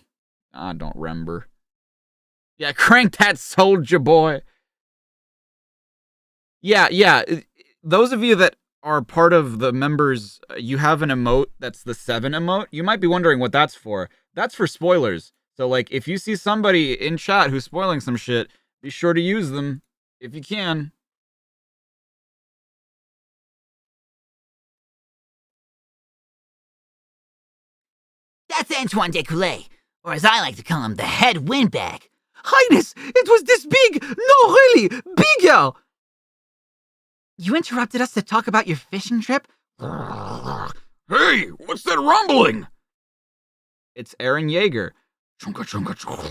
I don't remember. Yeah, crank that soldier boy. Yeah. Those of you that are part of the members, you have an emote that's the 7 emote. You might be wondering what that's for. That's for spoilers. So, like, if you see somebody in chat who's spoiling some shit, be sure to use them if you can. That's Antoine Découlé, or as I like to call him, the head windbag. Highness, it was this big! No, really, bigger! You interrupted us to talk about your fishing trip? Hey, what's that rumbling? It's Aaron Yeager. Chunka, chunka, chunka.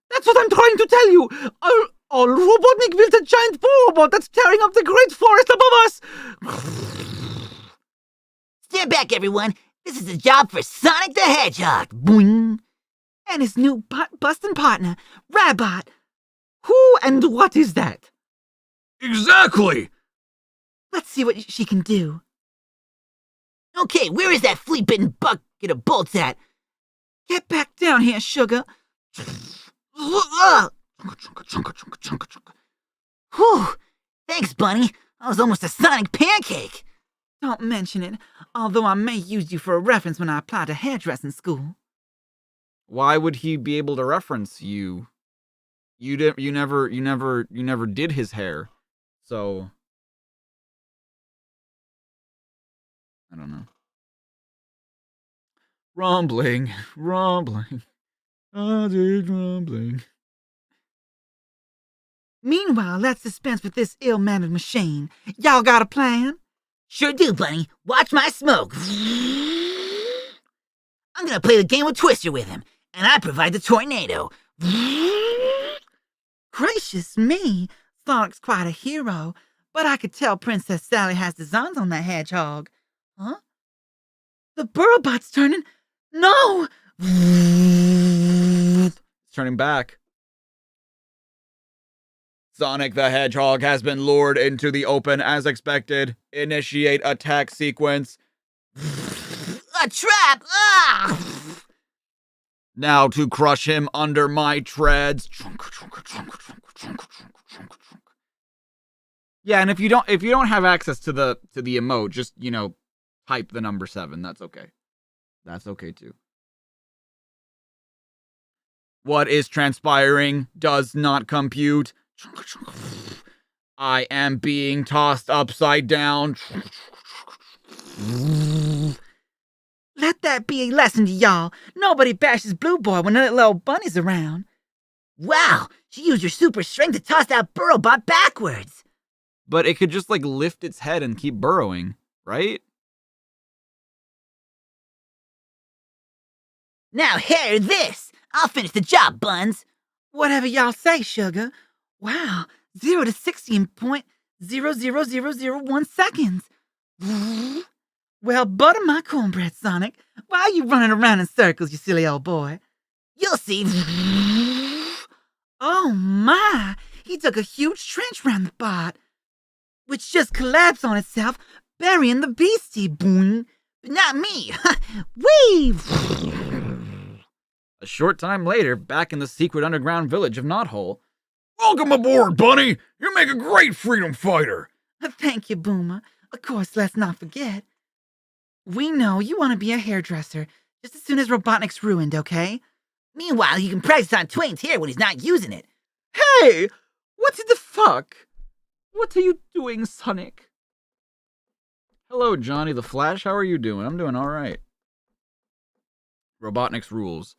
That's what I'm trying to tell you! Our Robotnik built a giant pool robot that's tearing up the great forest above us! Stand back, everyone. This is a job for Sonic the Hedgehog. Boing. And his new bustin' partner, Rabbot. Who and what is that? Exactly. Let's see what she can do. Okay, where is that flea-bitten bucket of bolts at? Get back down here, sugar. Chunka, chunka, chunka, chunka, chunka, chunka. Whew. Thanks, Bunny. I was almost a Sonic pancake. Don't mention it, although I may use you for a reference when I apply to hairdressing school. Why would he be able to reference you? You never did his hair. So I don't know. Rumbling. I did rumbling. Meanwhile, let's dispense with this ill-mannered machine. Y'all got a plan? Sure do, Bunny. Watch my smoke. I'm gonna play the game of Twister with him, and I provide the tornado. Gracious me, Sonic's quite a hero, but I could tell Princess Sally has designs on that hedgehog. Huh? The Burrowbot's turning. No! It's turning back. Sonic the Hedgehog has been lured into the open as expected. Initiate attack sequence. A trap! Ah! Now to crush him under my treads. Yeah, and if you don't have access to the emote, just, type the number 7. That's okay. That's okay too. What is transpiring does not compute. I am being tossed upside down. Let that be a lesson to y'all. Nobody bashes Blue Boy when that little bunny's around. Wow, she used her super strength to toss that Burrowbot backwards. But it could just, lift its head and keep burrowing, right? Now hear this. I'll finish the job, Buns. Whatever y'all say, sugar. Wow, 0 to 60 in 0.00001 seconds. Well, butter my cornbread, Sonic. Why are you running around in circles, you silly old boy? You'll see. Oh my, he dug a huge trench round the bot, which just collapsed on itself, burying the beastie. Boing. But not me. Whee! A short time later, back in the secret underground village of Knothole. Welcome aboard, Bunny. You make a great freedom fighter. Thank you, Boomer. Of course, let's not forget. We know you want to be a hairdresser just as soon as Robotnik's ruined, okay? Meanwhile, you can practice on Twain's hair when he's not using it. Hey! What the fuck? What are you doing, Sonic? Hello, Johnny the Flash. How are you doing? I'm doing alright. Robotnik's rules.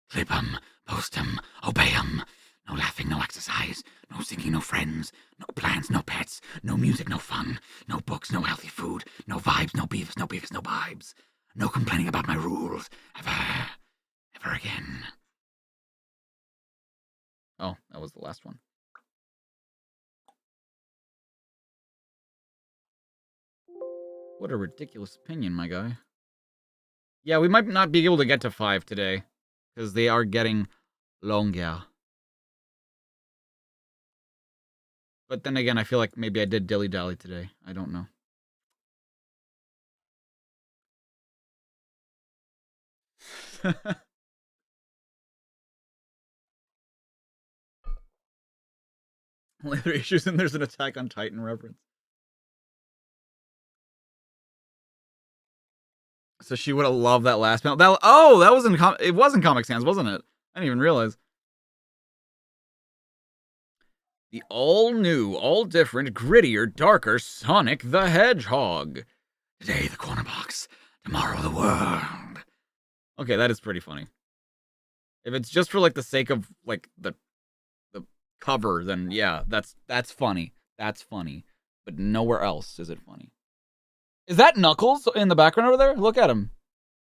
Clip 'em, post 'em, obey 'em. No laughing, no exercise, no singing, no friends, no plans, no pets, no music, no fun, no books, no healthy food, no vibes, no beavers, no vibes. No complaining about my rules, ever again. Oh, that was the last one. What a ridiculous opinion, my guy. Yeah, we might not be able to get to 5 today, because they are getting longer. But then again, I feel like maybe I did dilly-dally today. I don't know. Later issues, and there's an Attack on Titan reference. So she would have loved that last panel. That was it was in Comic Sans, wasn't it? I didn't even realize. The all-new, all-different, grittier, darker Sonic the Hedgehog. Today the corner box, tomorrow the world. Okay, that is pretty funny. If it's just for the sake of the cover, then yeah, that's funny. That's funny. But nowhere else is it funny. Is that Knuckles in the background over there? Look at him.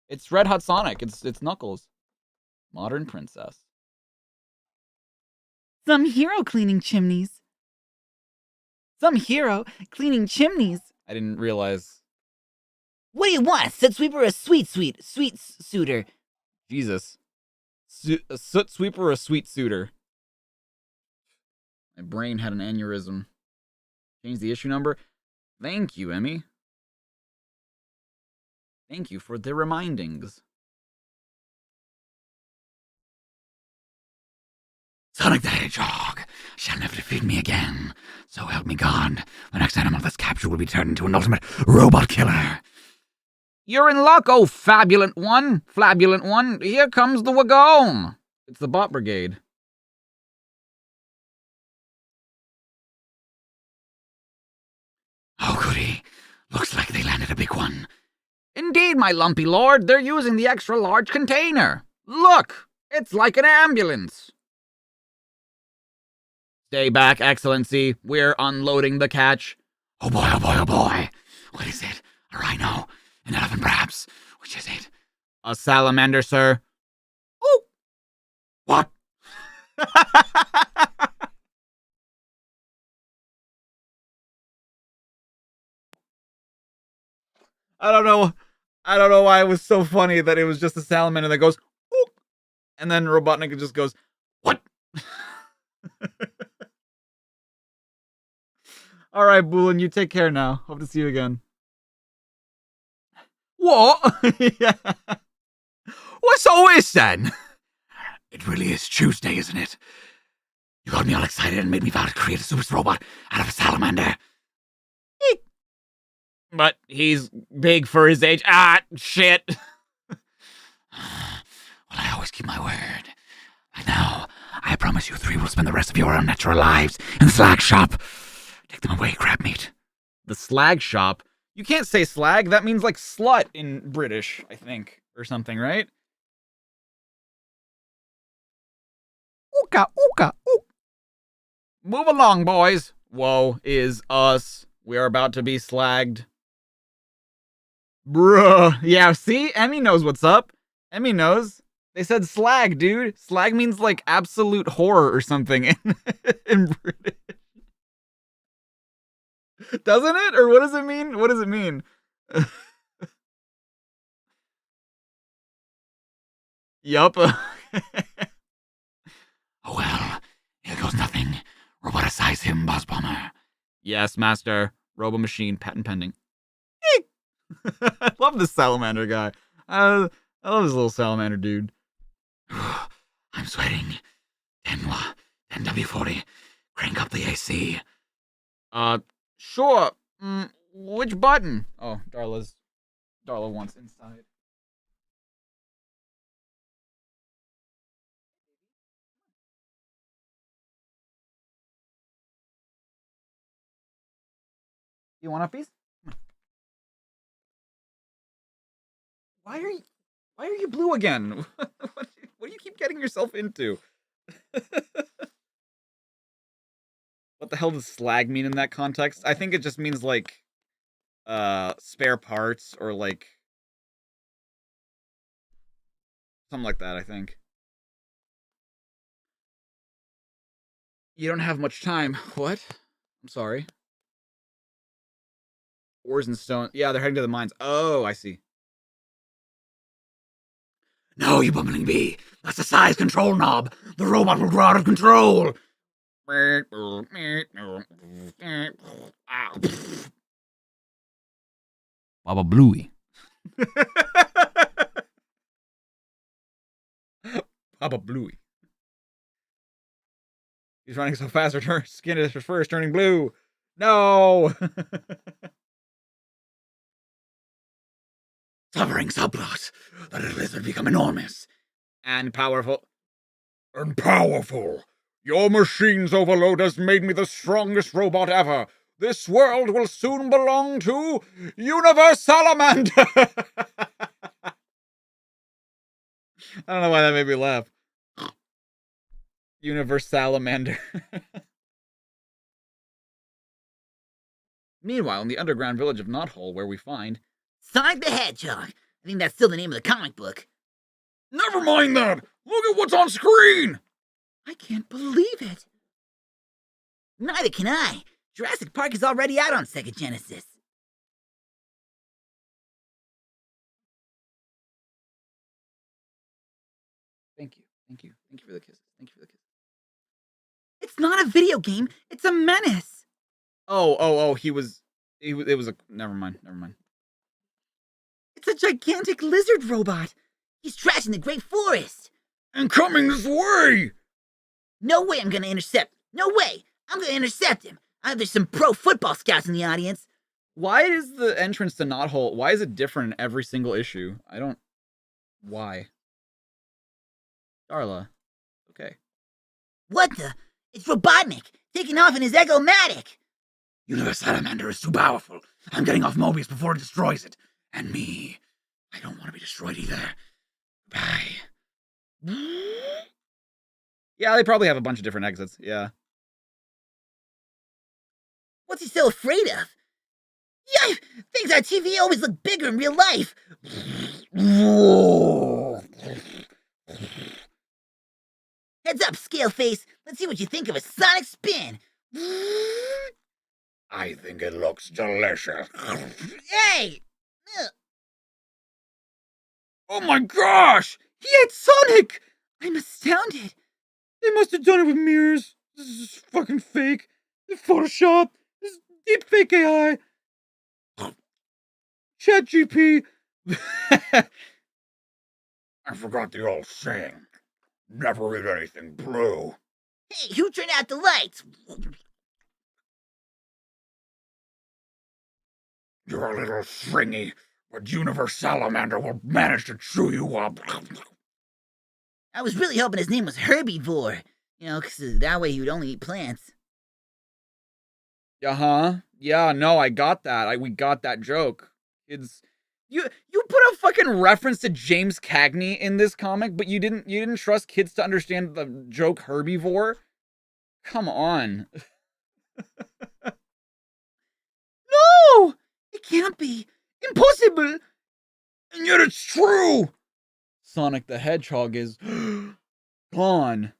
It's Red Hot Sonic. It's Knuckles. Modern princess. Some hero cleaning chimneys. Some hero cleaning chimneys. I didn't realize. What do you want? Soot sweeper or a sweet suitor? Jesus. A soot sweeper or a sweet suitor? My brain had an aneurysm. Change the issue number. Thank you, Emmy. Thank you for the remindings. Sonic the Hedgehog shall never defeat me again. So help me God, the next animal that's captured will be turned into an ultimate robot killer. You're in luck, oh fabulent one. Flabulent one. Here comes the Wagon. It's the Bot Brigade. Oh, goody. Looks like they landed a big one. Indeed, my lumpy lord. They're using the extra large container. Look, it's like an ambulance. Stay back, Excellency. We're unloading the catch. Oh boy, oh boy, oh boy. What is it? A rhino? An elephant, perhaps? Which is it? A salamander, sir. Oh! What? I don't know why it was so funny that it was just a salamander that goes, ooh, and then Robotnik just goes, what? All right, Bulin, you take care now. Hope to see you again. What? Yeah. What's all this then? It really is Tuesday, isn't it? You got me all excited and made me vow to create a super robot out of a salamander. But he's big for his age. Ah, shit. Well, I always keep my word. And now, I promise you three will spend the rest of your unnatural lives in the slag shop. Take them away, crab meat. The slag shop? You can't say slag. That means like slut in British, I think, or something, right? Ooka, ooka, ook. Move along, boys. Woe is us. We are about to be slagged. Bruh. Yeah, see? Emmy knows what's up. Emmy knows. They said slag, dude. Slag means like absolute horror or something in British. Doesn't it? Or what does it mean? What does it mean? Yup. Oh well, here goes nothing. Roboticize him, Buzz Bomber. Yes, master. Robo machine, patent pending. I love this salamander guy. I love this little salamander dude. I'm sweating. 10W40. Crank up the AC. Sure. Which button? Oh, Darla wants inside. You want a piece? Why are you blue again? What do you keep getting yourself into? What the hell does slag mean in that context? I think it just means like spare parts or like something like that, I think. You don't have much time. What? I'm sorry. Ores and stone. Yeah, they're heading to the mines. Oh, I see. No, you bumbling bee. That's the size control knob. The robot will grow out of control. Baba Bluey. Papa Bluey. He's running so fast, her skin is first turning blue. No! Suffering subplot. The little lizard become enormous. And powerful. And powerful. Your machine's overload has made me the strongest robot ever. This world will soon belong to Universal Salamander. I don't know why that made me laugh. Universal Salamander. Meanwhile, in the underground village of Knothole, where we find Sonic the Hedgehog. I think that's still the name of the comic book. Never mind that. Look at what's on screen. I can't believe it. Neither can I. Jurassic Park is already out on Sega Genesis. Thank you for the kisses. It's not a video game. It's a menace. Oh, it was a, never mind. It's a gigantic lizard robot. He's trashing the Great Forest. And coming this way. No way I'm gonna intercept. No way. I'm gonna intercept him. There's some pro football scouts in the audience. Why is the entrance to Knothole, why is it different in every single issue? Why? Darla. Okay. What the? It's Robotnik, taking off in his Egomatic. Universal Salamander is too powerful. I'm getting off Mobius before it destroys it. And me. I don't want to be destroyed either. Bye. Yeah, they probably have a bunch of different exits. Yeah. What's he so afraid of? Yeah, things on TV always look bigger in real life. Heads up, Scaleface. Let's see what you think of a sonic spin. I think it looks delicious. Hey! Oh my gosh! He ate Sonic! I'm astounded. They must have done it with mirrors. This is fucking fake. Photoshop. This is deep fake AI. ChatGPT. I forgot the old saying. Never eat anything blue. Hey, who turned out the lights? You're a little stringy, but Universal Salamander will manage to chew you up. I was really hoping his name was Herbivore. You know, 'cause that way he would only eat plants. Yeah, no, I got that. We got that joke. Kids, you put a fucking reference to James Cagney in this comic, but you didn't trust kids to understand the joke herbivore? Come on. No! It can't be. Impossible! And yet it's true! Sonic the Hedgehog is gone.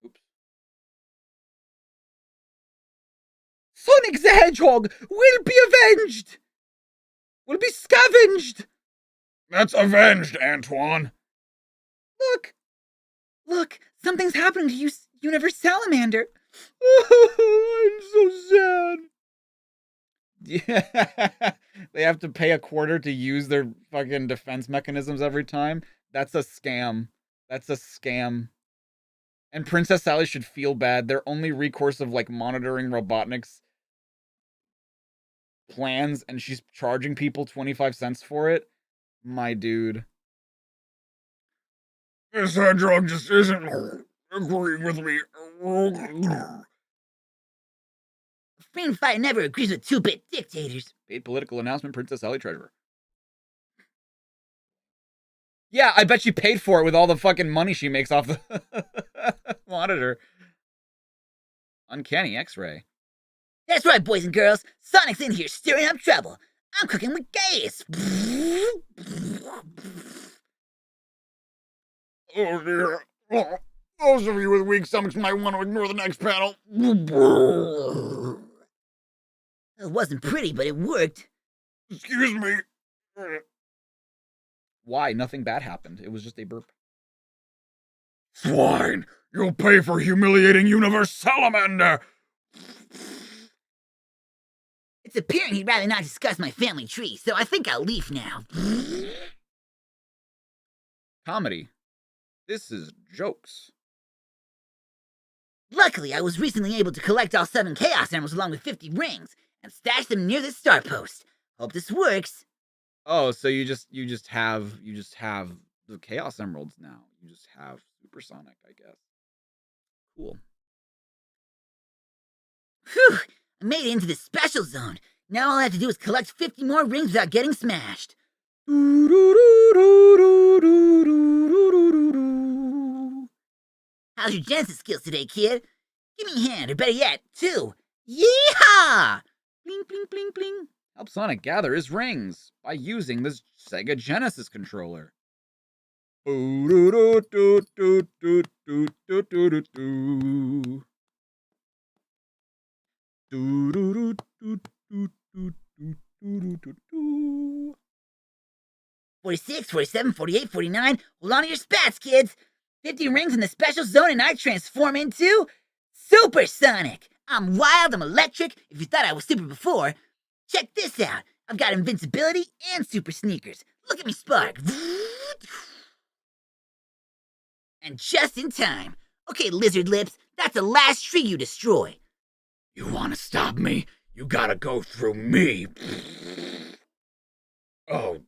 Oops. Sonic the Hedgehog will be avenged! Will be scavenged! That's avenged, Antoine. Look, something's happening to Universal Salamander. I'm so sad. Yeah. They have to pay $0.25 to use their fucking defense mechanisms every time. That's a scam. And Princess Sally should feel bad. Their only recourse of like monitoring Robotnik's plans, and she's charging people 25 cents for it. My dude. This hedgehog just isn't agreeing with me. Freedom fight never agrees with 2-bit dictators. Paid political announcement, Princess Sally Treasurer. Yeah, I bet she paid for it with all the fucking money she makes off the monitor. Uncanny X-ray. That's right, boys and girls. Sonic's in here stirring up trouble. I'm cooking with gas. Oh dear. Oh, those of you with weak stomachs might want to ignore the next panel. It wasn't pretty, but it worked. Excuse me. Why? Nothing bad happened. It was just a burp. Swine! You'll pay for humiliating Universal Salamander! It's apparent he'd rather not discuss my family tree, so I think I'll leave now. Comedy. This is jokes. Luckily, I was recently able to collect all 7 Chaos Emeralds along with 50 rings, and stash them near this star post. Hope this works. Oh, so you just have the Chaos Emeralds now. You just have Super Sonic, I guess. Cool. Whew! I made it into the special zone. Now all I have to do is collect 50 more rings without getting smashed. How's your Genesis skills today, kid? Give me a hand, or better yet, 2. Yeehaw! Bling, bling, bling, bling. Help Sonic gather his rings by using this Sega Genesis controller. $46, $47, $48, $49. Hold on to your spats, kids. 50 rings in the special zone, and I transform into Super Sonic. I'm wild, I'm electric. If you thought I was super before, check this out. I've got invincibility and super sneakers. Look at me spark. And just in time. Okay, Lizard Lips, that's the last tree you destroy. You want to stop me? You gotta go through me. Oh,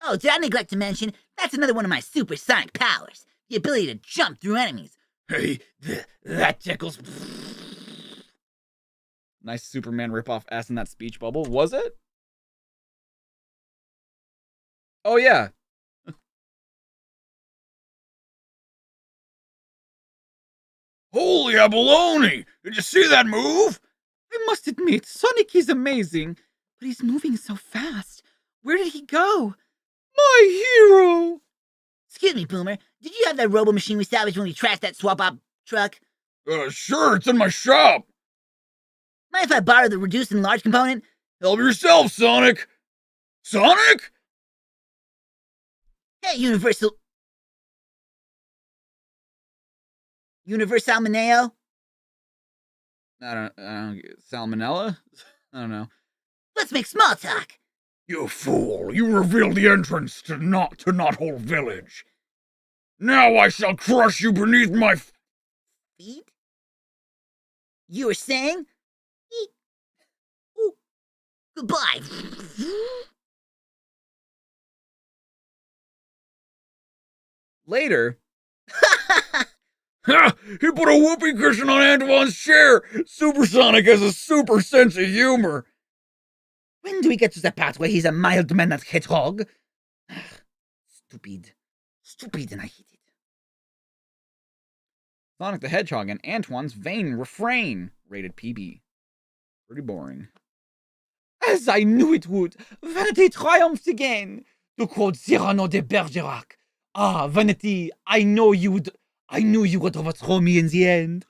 Oh, did I neglect to mention, that's another one of my supersonic powers. The ability to jump through enemies. hey, that tickles. Nice Superman ripoff ass in that speech bubble. Was it? Oh, yeah. Holy abalone! Did you see that move? I must admit, Sonic is amazing, but he's moving so fast. Where did he go? My hero! Excuse me, Boomer. Did you have that robo machine we salvaged when we trashed that swap-up truck? Sure, it's in my shop. Mind if I borrow the reduced and large component? Help yourself, Sonic. Sonic? Hey, Universal Maneo? I don't Salmonella? I don't know. Let's make small talk. You fool! You revealed the entrance to Knothole Village. Now I shall crush you beneath my Feet? You were saying? Ooh. Goodbye. Later, Ha! He put a whoopee cushion on Antoine's chair! Supersonic has a super sense of humor! When do we get to the part where he's a mild-mannered hedgehog? Stupid. Stupid, and I hate it. Sonic the Hedgehog and Antoine's vain refrain, rated PB. Pretty boring. As I knew it would, vanity triumphs again. To quote Cyrano de Bergerac, "Ah, vanity, I knew you would overthrow me in the end.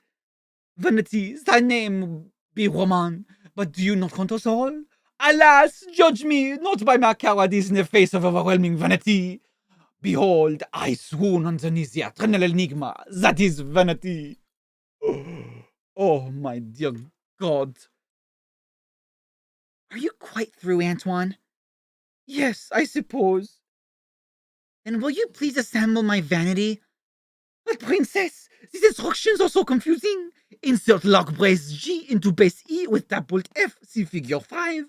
Vanity, thy name be Roman, but do you not count us all? Alas, judge me not by my cowardice in the face of overwhelming vanity. Behold, I swoon underneath the eternal enigma that is vanity. Oh, my dear God." Are you quite through, Antoine? Yes, I suppose. Then will you please assemble my vanity? But princess, these instructions are so confusing. Insert lock brace G into base E with tap bolt F, see figure 5.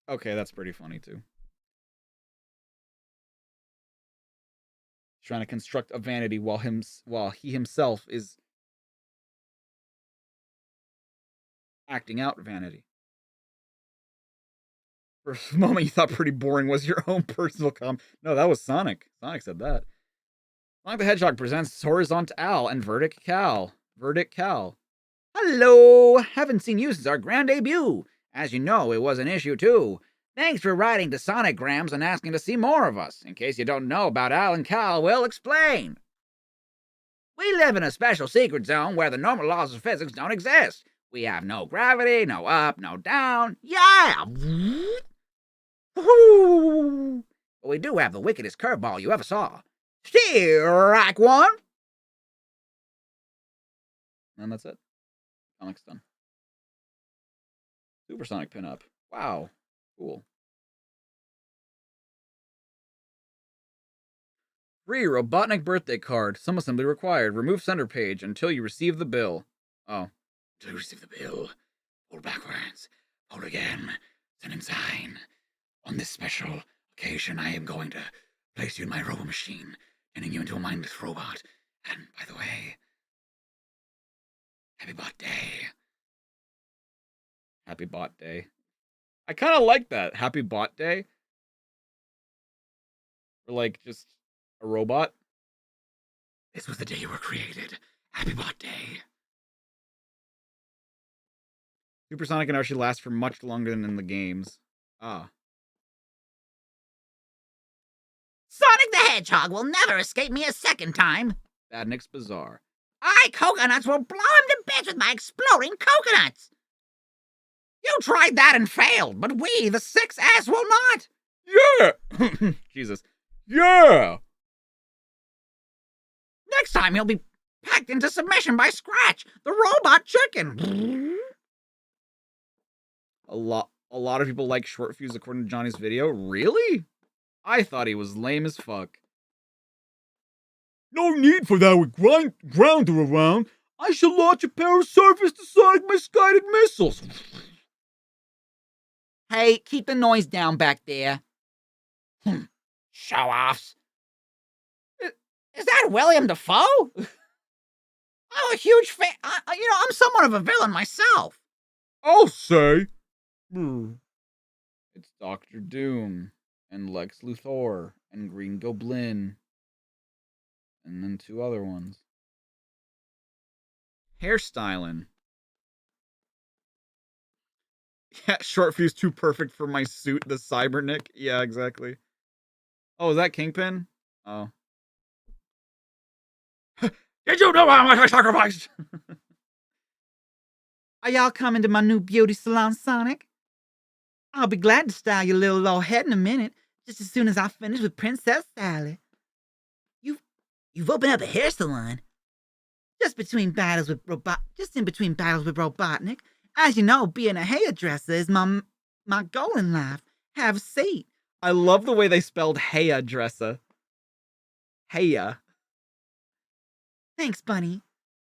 Okay, that's pretty funny too. Trying to construct a vanity while he himself is acting out vanity. For a moment, you thought pretty boring was your own personal No, that was Sonic. Sonic said that. Sonic the Hedgehog presents Horizontal and Verdict Cal. Hello! Haven't seen you since our grand debut. As you know, it was an issue too. Thanks for writing to Sonicgrams and asking to see more of us. In case you don't know about Al and Cal, we'll explain. We live in a special secret zone where the normal laws of physics don't exist. We have no gravity, no up, no down. Yeah! But we do have the wickedest curveball you ever saw. Strike one! And that's it. Sonic's done. Supersonic pinup. Wow. Cool. Free Robotnik birthday card. Some assembly required. Remove center page until you receive the bill. Oh. Until you receive the bill. Fold backwards. Fold again. Send him sign. On this special occasion, I am going to place you in my robo machine, turning you into a mindless robot. And, by the way, happy bot day. Happy bot day. I kind of like that. Happy bot day. Or like just a robot. This was the day you were created. Happy bot day. Supersonic and Archie last for much longer than in the games. Ah. Sonic the Hedgehog will never escape me a second time. Badnik's Bazaar. I coconuts will blow him to bits with my exploding coconuts. You tried that and failed, but we, the 6S, will not. Yeah! Jesus. Yeah! Next time he'll be packed into submission by Scratch, the robot chicken. A lot of people like Short Fuse according to Johnny's video. Really? I thought he was lame as fuck. No need for that with Grounder around. I shall launch a pair of surface to Sonic misguided missiles. Hey, keep the noise down back there. Show-offs. Is that William Dafoe? I'm a huge fan. I'm somewhat of a villain myself. I'll say. It's Dr. Doom and Lex Luthor and Green Goblin. And then 2 other ones. Hairstyling. Yeah, Short Fuse too perfect for my suit, the Cybernik. Yeah, exactly. Oh, is that Kingpin? Oh. Did you know how much I sacrificed? Are y'all coming to my new beauty salon, Sonic? I'll be glad to style your little old head in a minute, just as soon as I finish with Princess Sally. You've opened up a hair salon. Just in between battles with Robotnik. As you know, being a hairdresser is my goal in life. Have a seat. I love the way they spelled hairdresser. Heya. Thanks, Bunny.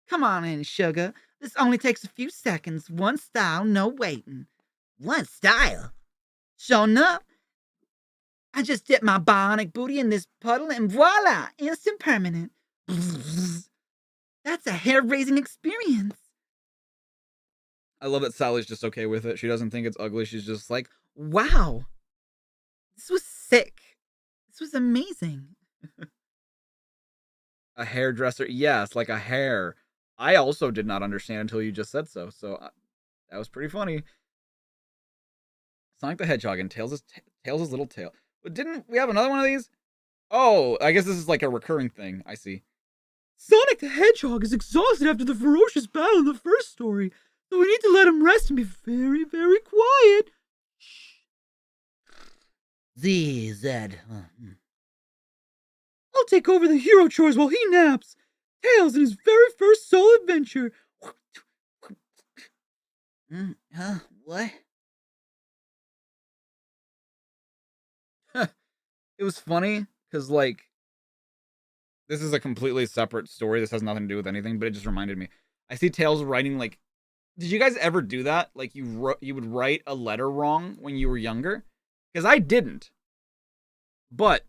Come on in, sugar. This only takes a few seconds. One style, no waiting. One style. Sure enough, I just dip my bionic booty in this puddle and voila, instant permanent. That's a hair-raising experience. I love that Sally's just okay with it. She doesn't think it's ugly. She's just like, Wow. This was sick. This was amazing. a hairdresser. Yes, like a hair. I also did not understand until you just said so. So that was pretty funny. Sonic the Hedgehog and Tails' little tail. But didn't we have another one of these? Oh, I guess this is like a recurring thing. I see. Sonic the Hedgehog is exhausted after the ferocious battle in the first story, so we need to let him rest and be very, very quiet. Shh. Zed. I'll take over the hero chores while he naps. Tails in his very first solo adventure. What? It was funny because, like, this is a completely separate story. This has nothing to do with anything, but it just reminded me. I see Tails writing, like, did you guys ever do that? Like, you would write a letter wrong when you were younger? Because I didn't. But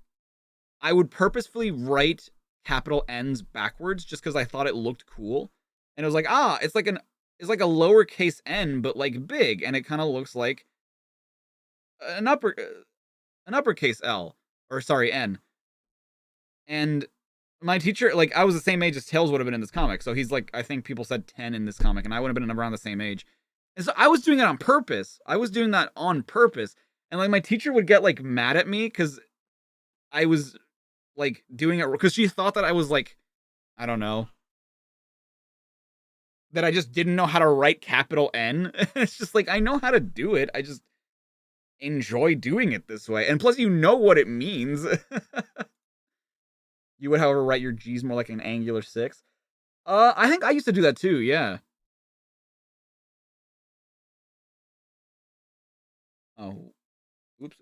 I would purposefully write capital N's backwards just because I thought it looked cool. And it was like, it's like a lowercase n, but like big, and it kind of looks like an uppercase L, or sorry, N. And my teacher, like, I was the same age as Tails would have been in this comic, so he's like, I think people said 10 in this comic, and I would have been around the same age. And so I was doing it on purpose. And like my teacher would get like mad at me because I was like doing it because she thought that I was like, I don't know, that I just didn't know how to write capital N. It's just like, I know how to do it. I just enjoy doing it this way. And plus, you know what it means. You would, however, write your G's more like an angular 6. I think I used to do that too, yeah. Oh. Oops.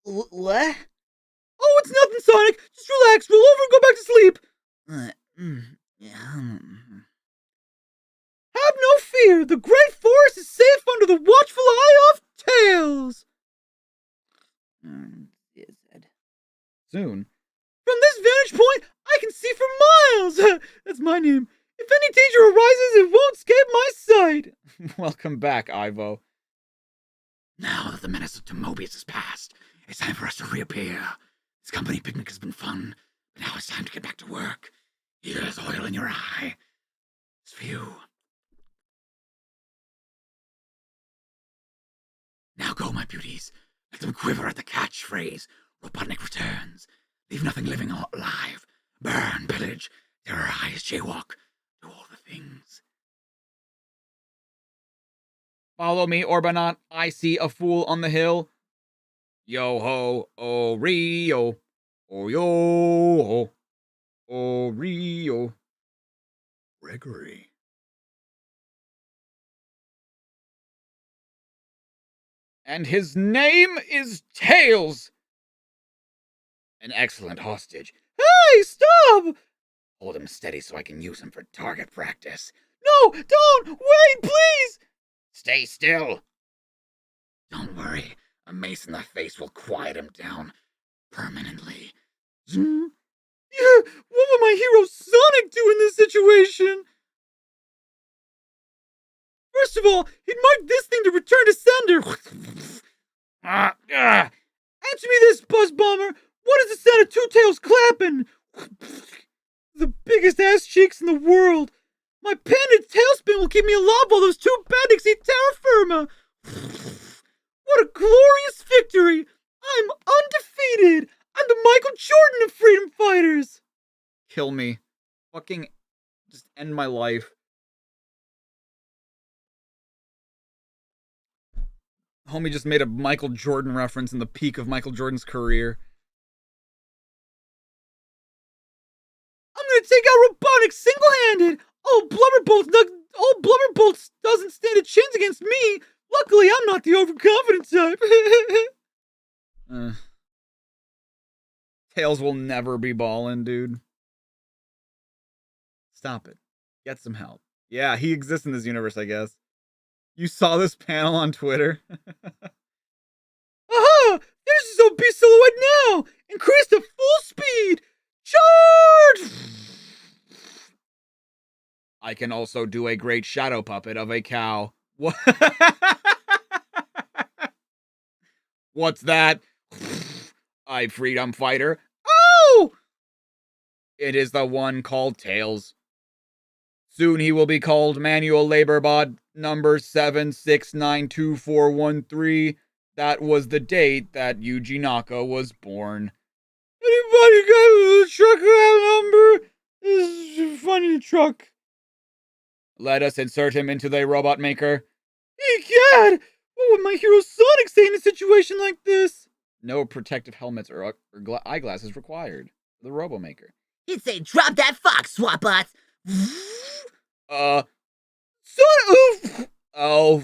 What? Oh, it's nothing, Sonic. Just relax, roll over and go back to sleep. Have no fear. The great forest is safe under the watchful eye of Tails. Soon. From this vantage point, I can see for miles. That's my name. If any danger arises, it won't escape my sight. Welcome back, Ivo. Now that the menace to Mobius is past, it's time for us to reappear. This company picnic has been fun, but now it's time to get back to work. Here's oil in your eye. It's for you. Now go, my beauties. Let them quiver at the catchphrase. Robotnik returns. Leave nothing living or alive. Burn, pillage, terrorize, jaywalk. Do all the things. Follow me, Orbanot. I see a fool on the hill. Yo ho, oh Rio. Oh yo ho. Oh Rio. Gregory. And his name is Tails. An excellent hostage. Hey, stop! Hold him steady so I can use him for target practice. No, don't! Wait, please! Stay still. Don't worry. A mace in the face will quiet him down permanently. Yeah, what would my hero Sonic do in this situation? First of all, he'd mark this thing to return to sender. Answer me this, Buzz Bomber. What is the sound of two tails clapping? The biggest ass cheeks in the world. My pendant tailspin will keep me alive while those two bandits eat terra firma. What a glorious victory! I'm undefeated! I'm the Michael Jordan of freedom fighters! Kill me. Fucking just end my life. Homie just made a Michael Jordan reference in the peak of Michael Jordan's career. I'm gonna take out Robotnik single-handed! Old Blubberbolts doesn't stand a chance against me! Luckily, I'm not the overconfident type. Tails will never be ballin', dude. Stop it. Get some help. Yeah, he exists in this universe, I guess. You saw this panel on Twitter? Aha! There's his OP silhouette now! Increase to full speed! Charge! I can also do a great shadow puppet of a cow. What? What's that? I freedom fighter. Oh! It is the one called Tails. Soon he will be called Manual Labor Bot number 7692413. That was the date that Yuji Naka was born. Anybody got a truck that number? This is a funny truck. Let us insert him into the robot maker. Egad! What would my hero Sonic say in a situation like this? No protective helmets or eyeglasses required for the Robo Maker. He'd say, drop that fox, SWATbots! Son of... Oh.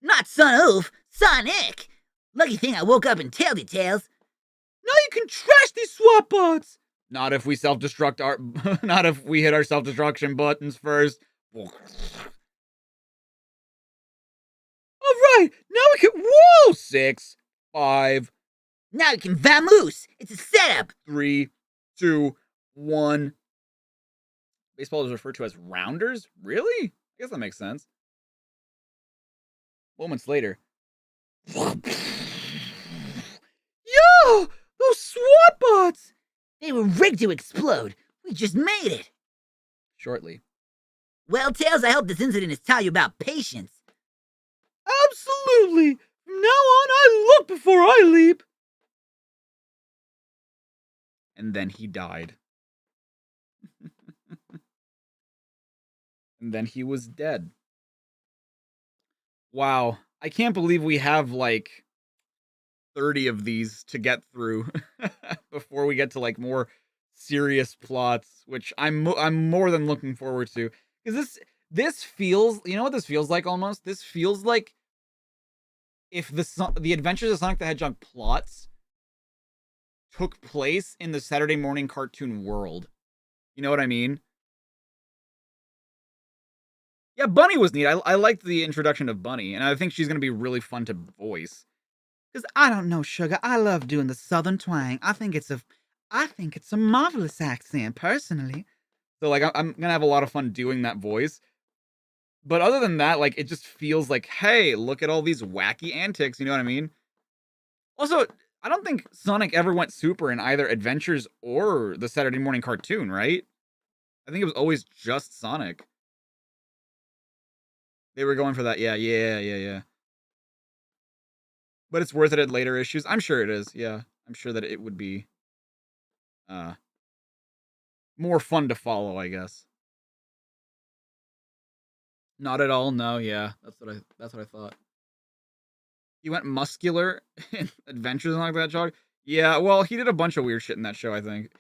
Not Son Oof, Sonic! Lucky thing I woke up in tail details. Now you can trash these SWATbots! Not if we self-destruct our... Not if we hit our self-destruction buttons first. Alright, now we can... Whoa! 6, 5, Now you can vamoose! It's a setup! 3, 2, 1. Baseball is referred to as rounders? Really? I guess that makes sense. Moments later. Yo! Those SWATbots! They were rigged to explode. We just made it. Shortly. Well, Tails, I hope this incident has taught you about patience. Absolutely! From now on, I look before I leap! And then he died. And then he was dead. Wow. I can't believe we have, like, 30 of these to get through before we get to, like, more serious plots, which I'm more than looking forward to. Because this feels... You know what this feels like, almost? This feels like if the Adventures of Sonic the Hedgehog plots took place in the Saturday morning cartoon world. You know what I mean? Yeah, Bunny was neat. I liked the introduction of Bunny, and I think she's going to be really fun to voice. Because I don't know, Sugar. I love doing the southern twang. I think it's a marvelous accent, personally. So, like, I'm going to have a lot of fun doing that voice. But other than that, like, it just feels like, hey, look at all these wacky antics, you know what I mean? Also, I don't think Sonic ever went super in either Adventures or the Saturday morning cartoon, right? I think it was always just Sonic. They were going for that, yeah. But it's worth it at later issues. I'm sure it is, yeah. I'm sure that it would be more fun to follow, I guess. Not at all, no, yeah. That's what I thought. He went muscular in Adventures and like that, Hedgehog. Yeah, well, he did a bunch of weird shit in that show, I think.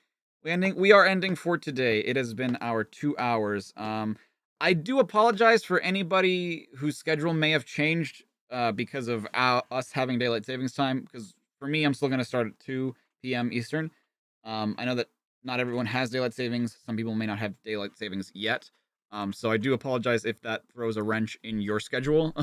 We are ending for today. It has been our 2 hours. I do apologize for anybody whose schedule may have changed because of us having daylight savings time. Because for me, I'm still going to start at 2 p.m. Eastern. I know that not everyone has daylight savings. Some people may not have daylight savings yet. So I do apologize if that throws a wrench in your schedule.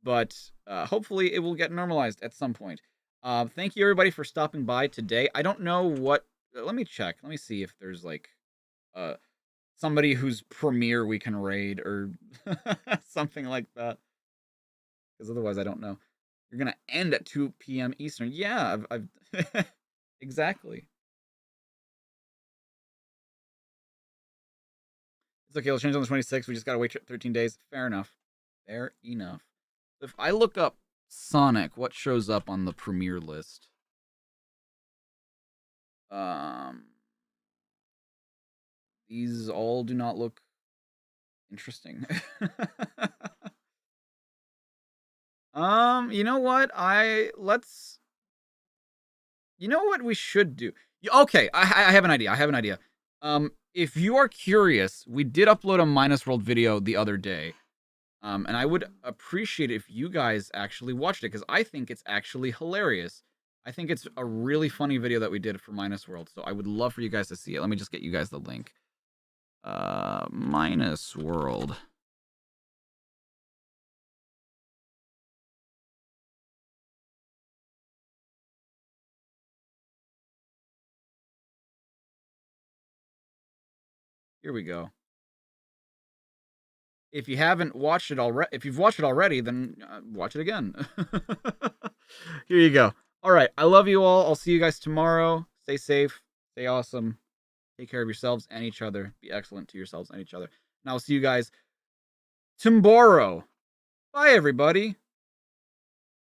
But hopefully it will get normalized at some point. Thank you, everybody, for stopping by today. I don't know what... let me check. Let me see if there's, like... somebody whose premiere we can raid or something like that. Because otherwise, I don't know. You're gonna end at 2 p.m. Eastern. Yeah, I've exactly. It's okay. It'll change on the 26th. We just gotta wait 13 days. Fair enough. Fair enough. If I look up Sonic, what shows up on the premiere list? These all do not look interesting. You know what? You know what we should do? Okay, I have an idea. if you are curious, we did upload a Minus World video the other day. And I would appreciate it if you guys actually watched it, because I think it's actually hilarious. I think it's a really funny video that we did for Minus World, so I would love for you guys to see it. Let me just get you guys the link. Minus World. Here we go. If you haven't watched it already, if you've watched it already, then watch it again. Here you go. All right. I love you all. I'll see you guys tomorrow. Stay safe. Stay awesome. Take care of yourselves and each other. Be excellent to yourselves and each other. And I'll see you guys tomorrow. Bye, everybody.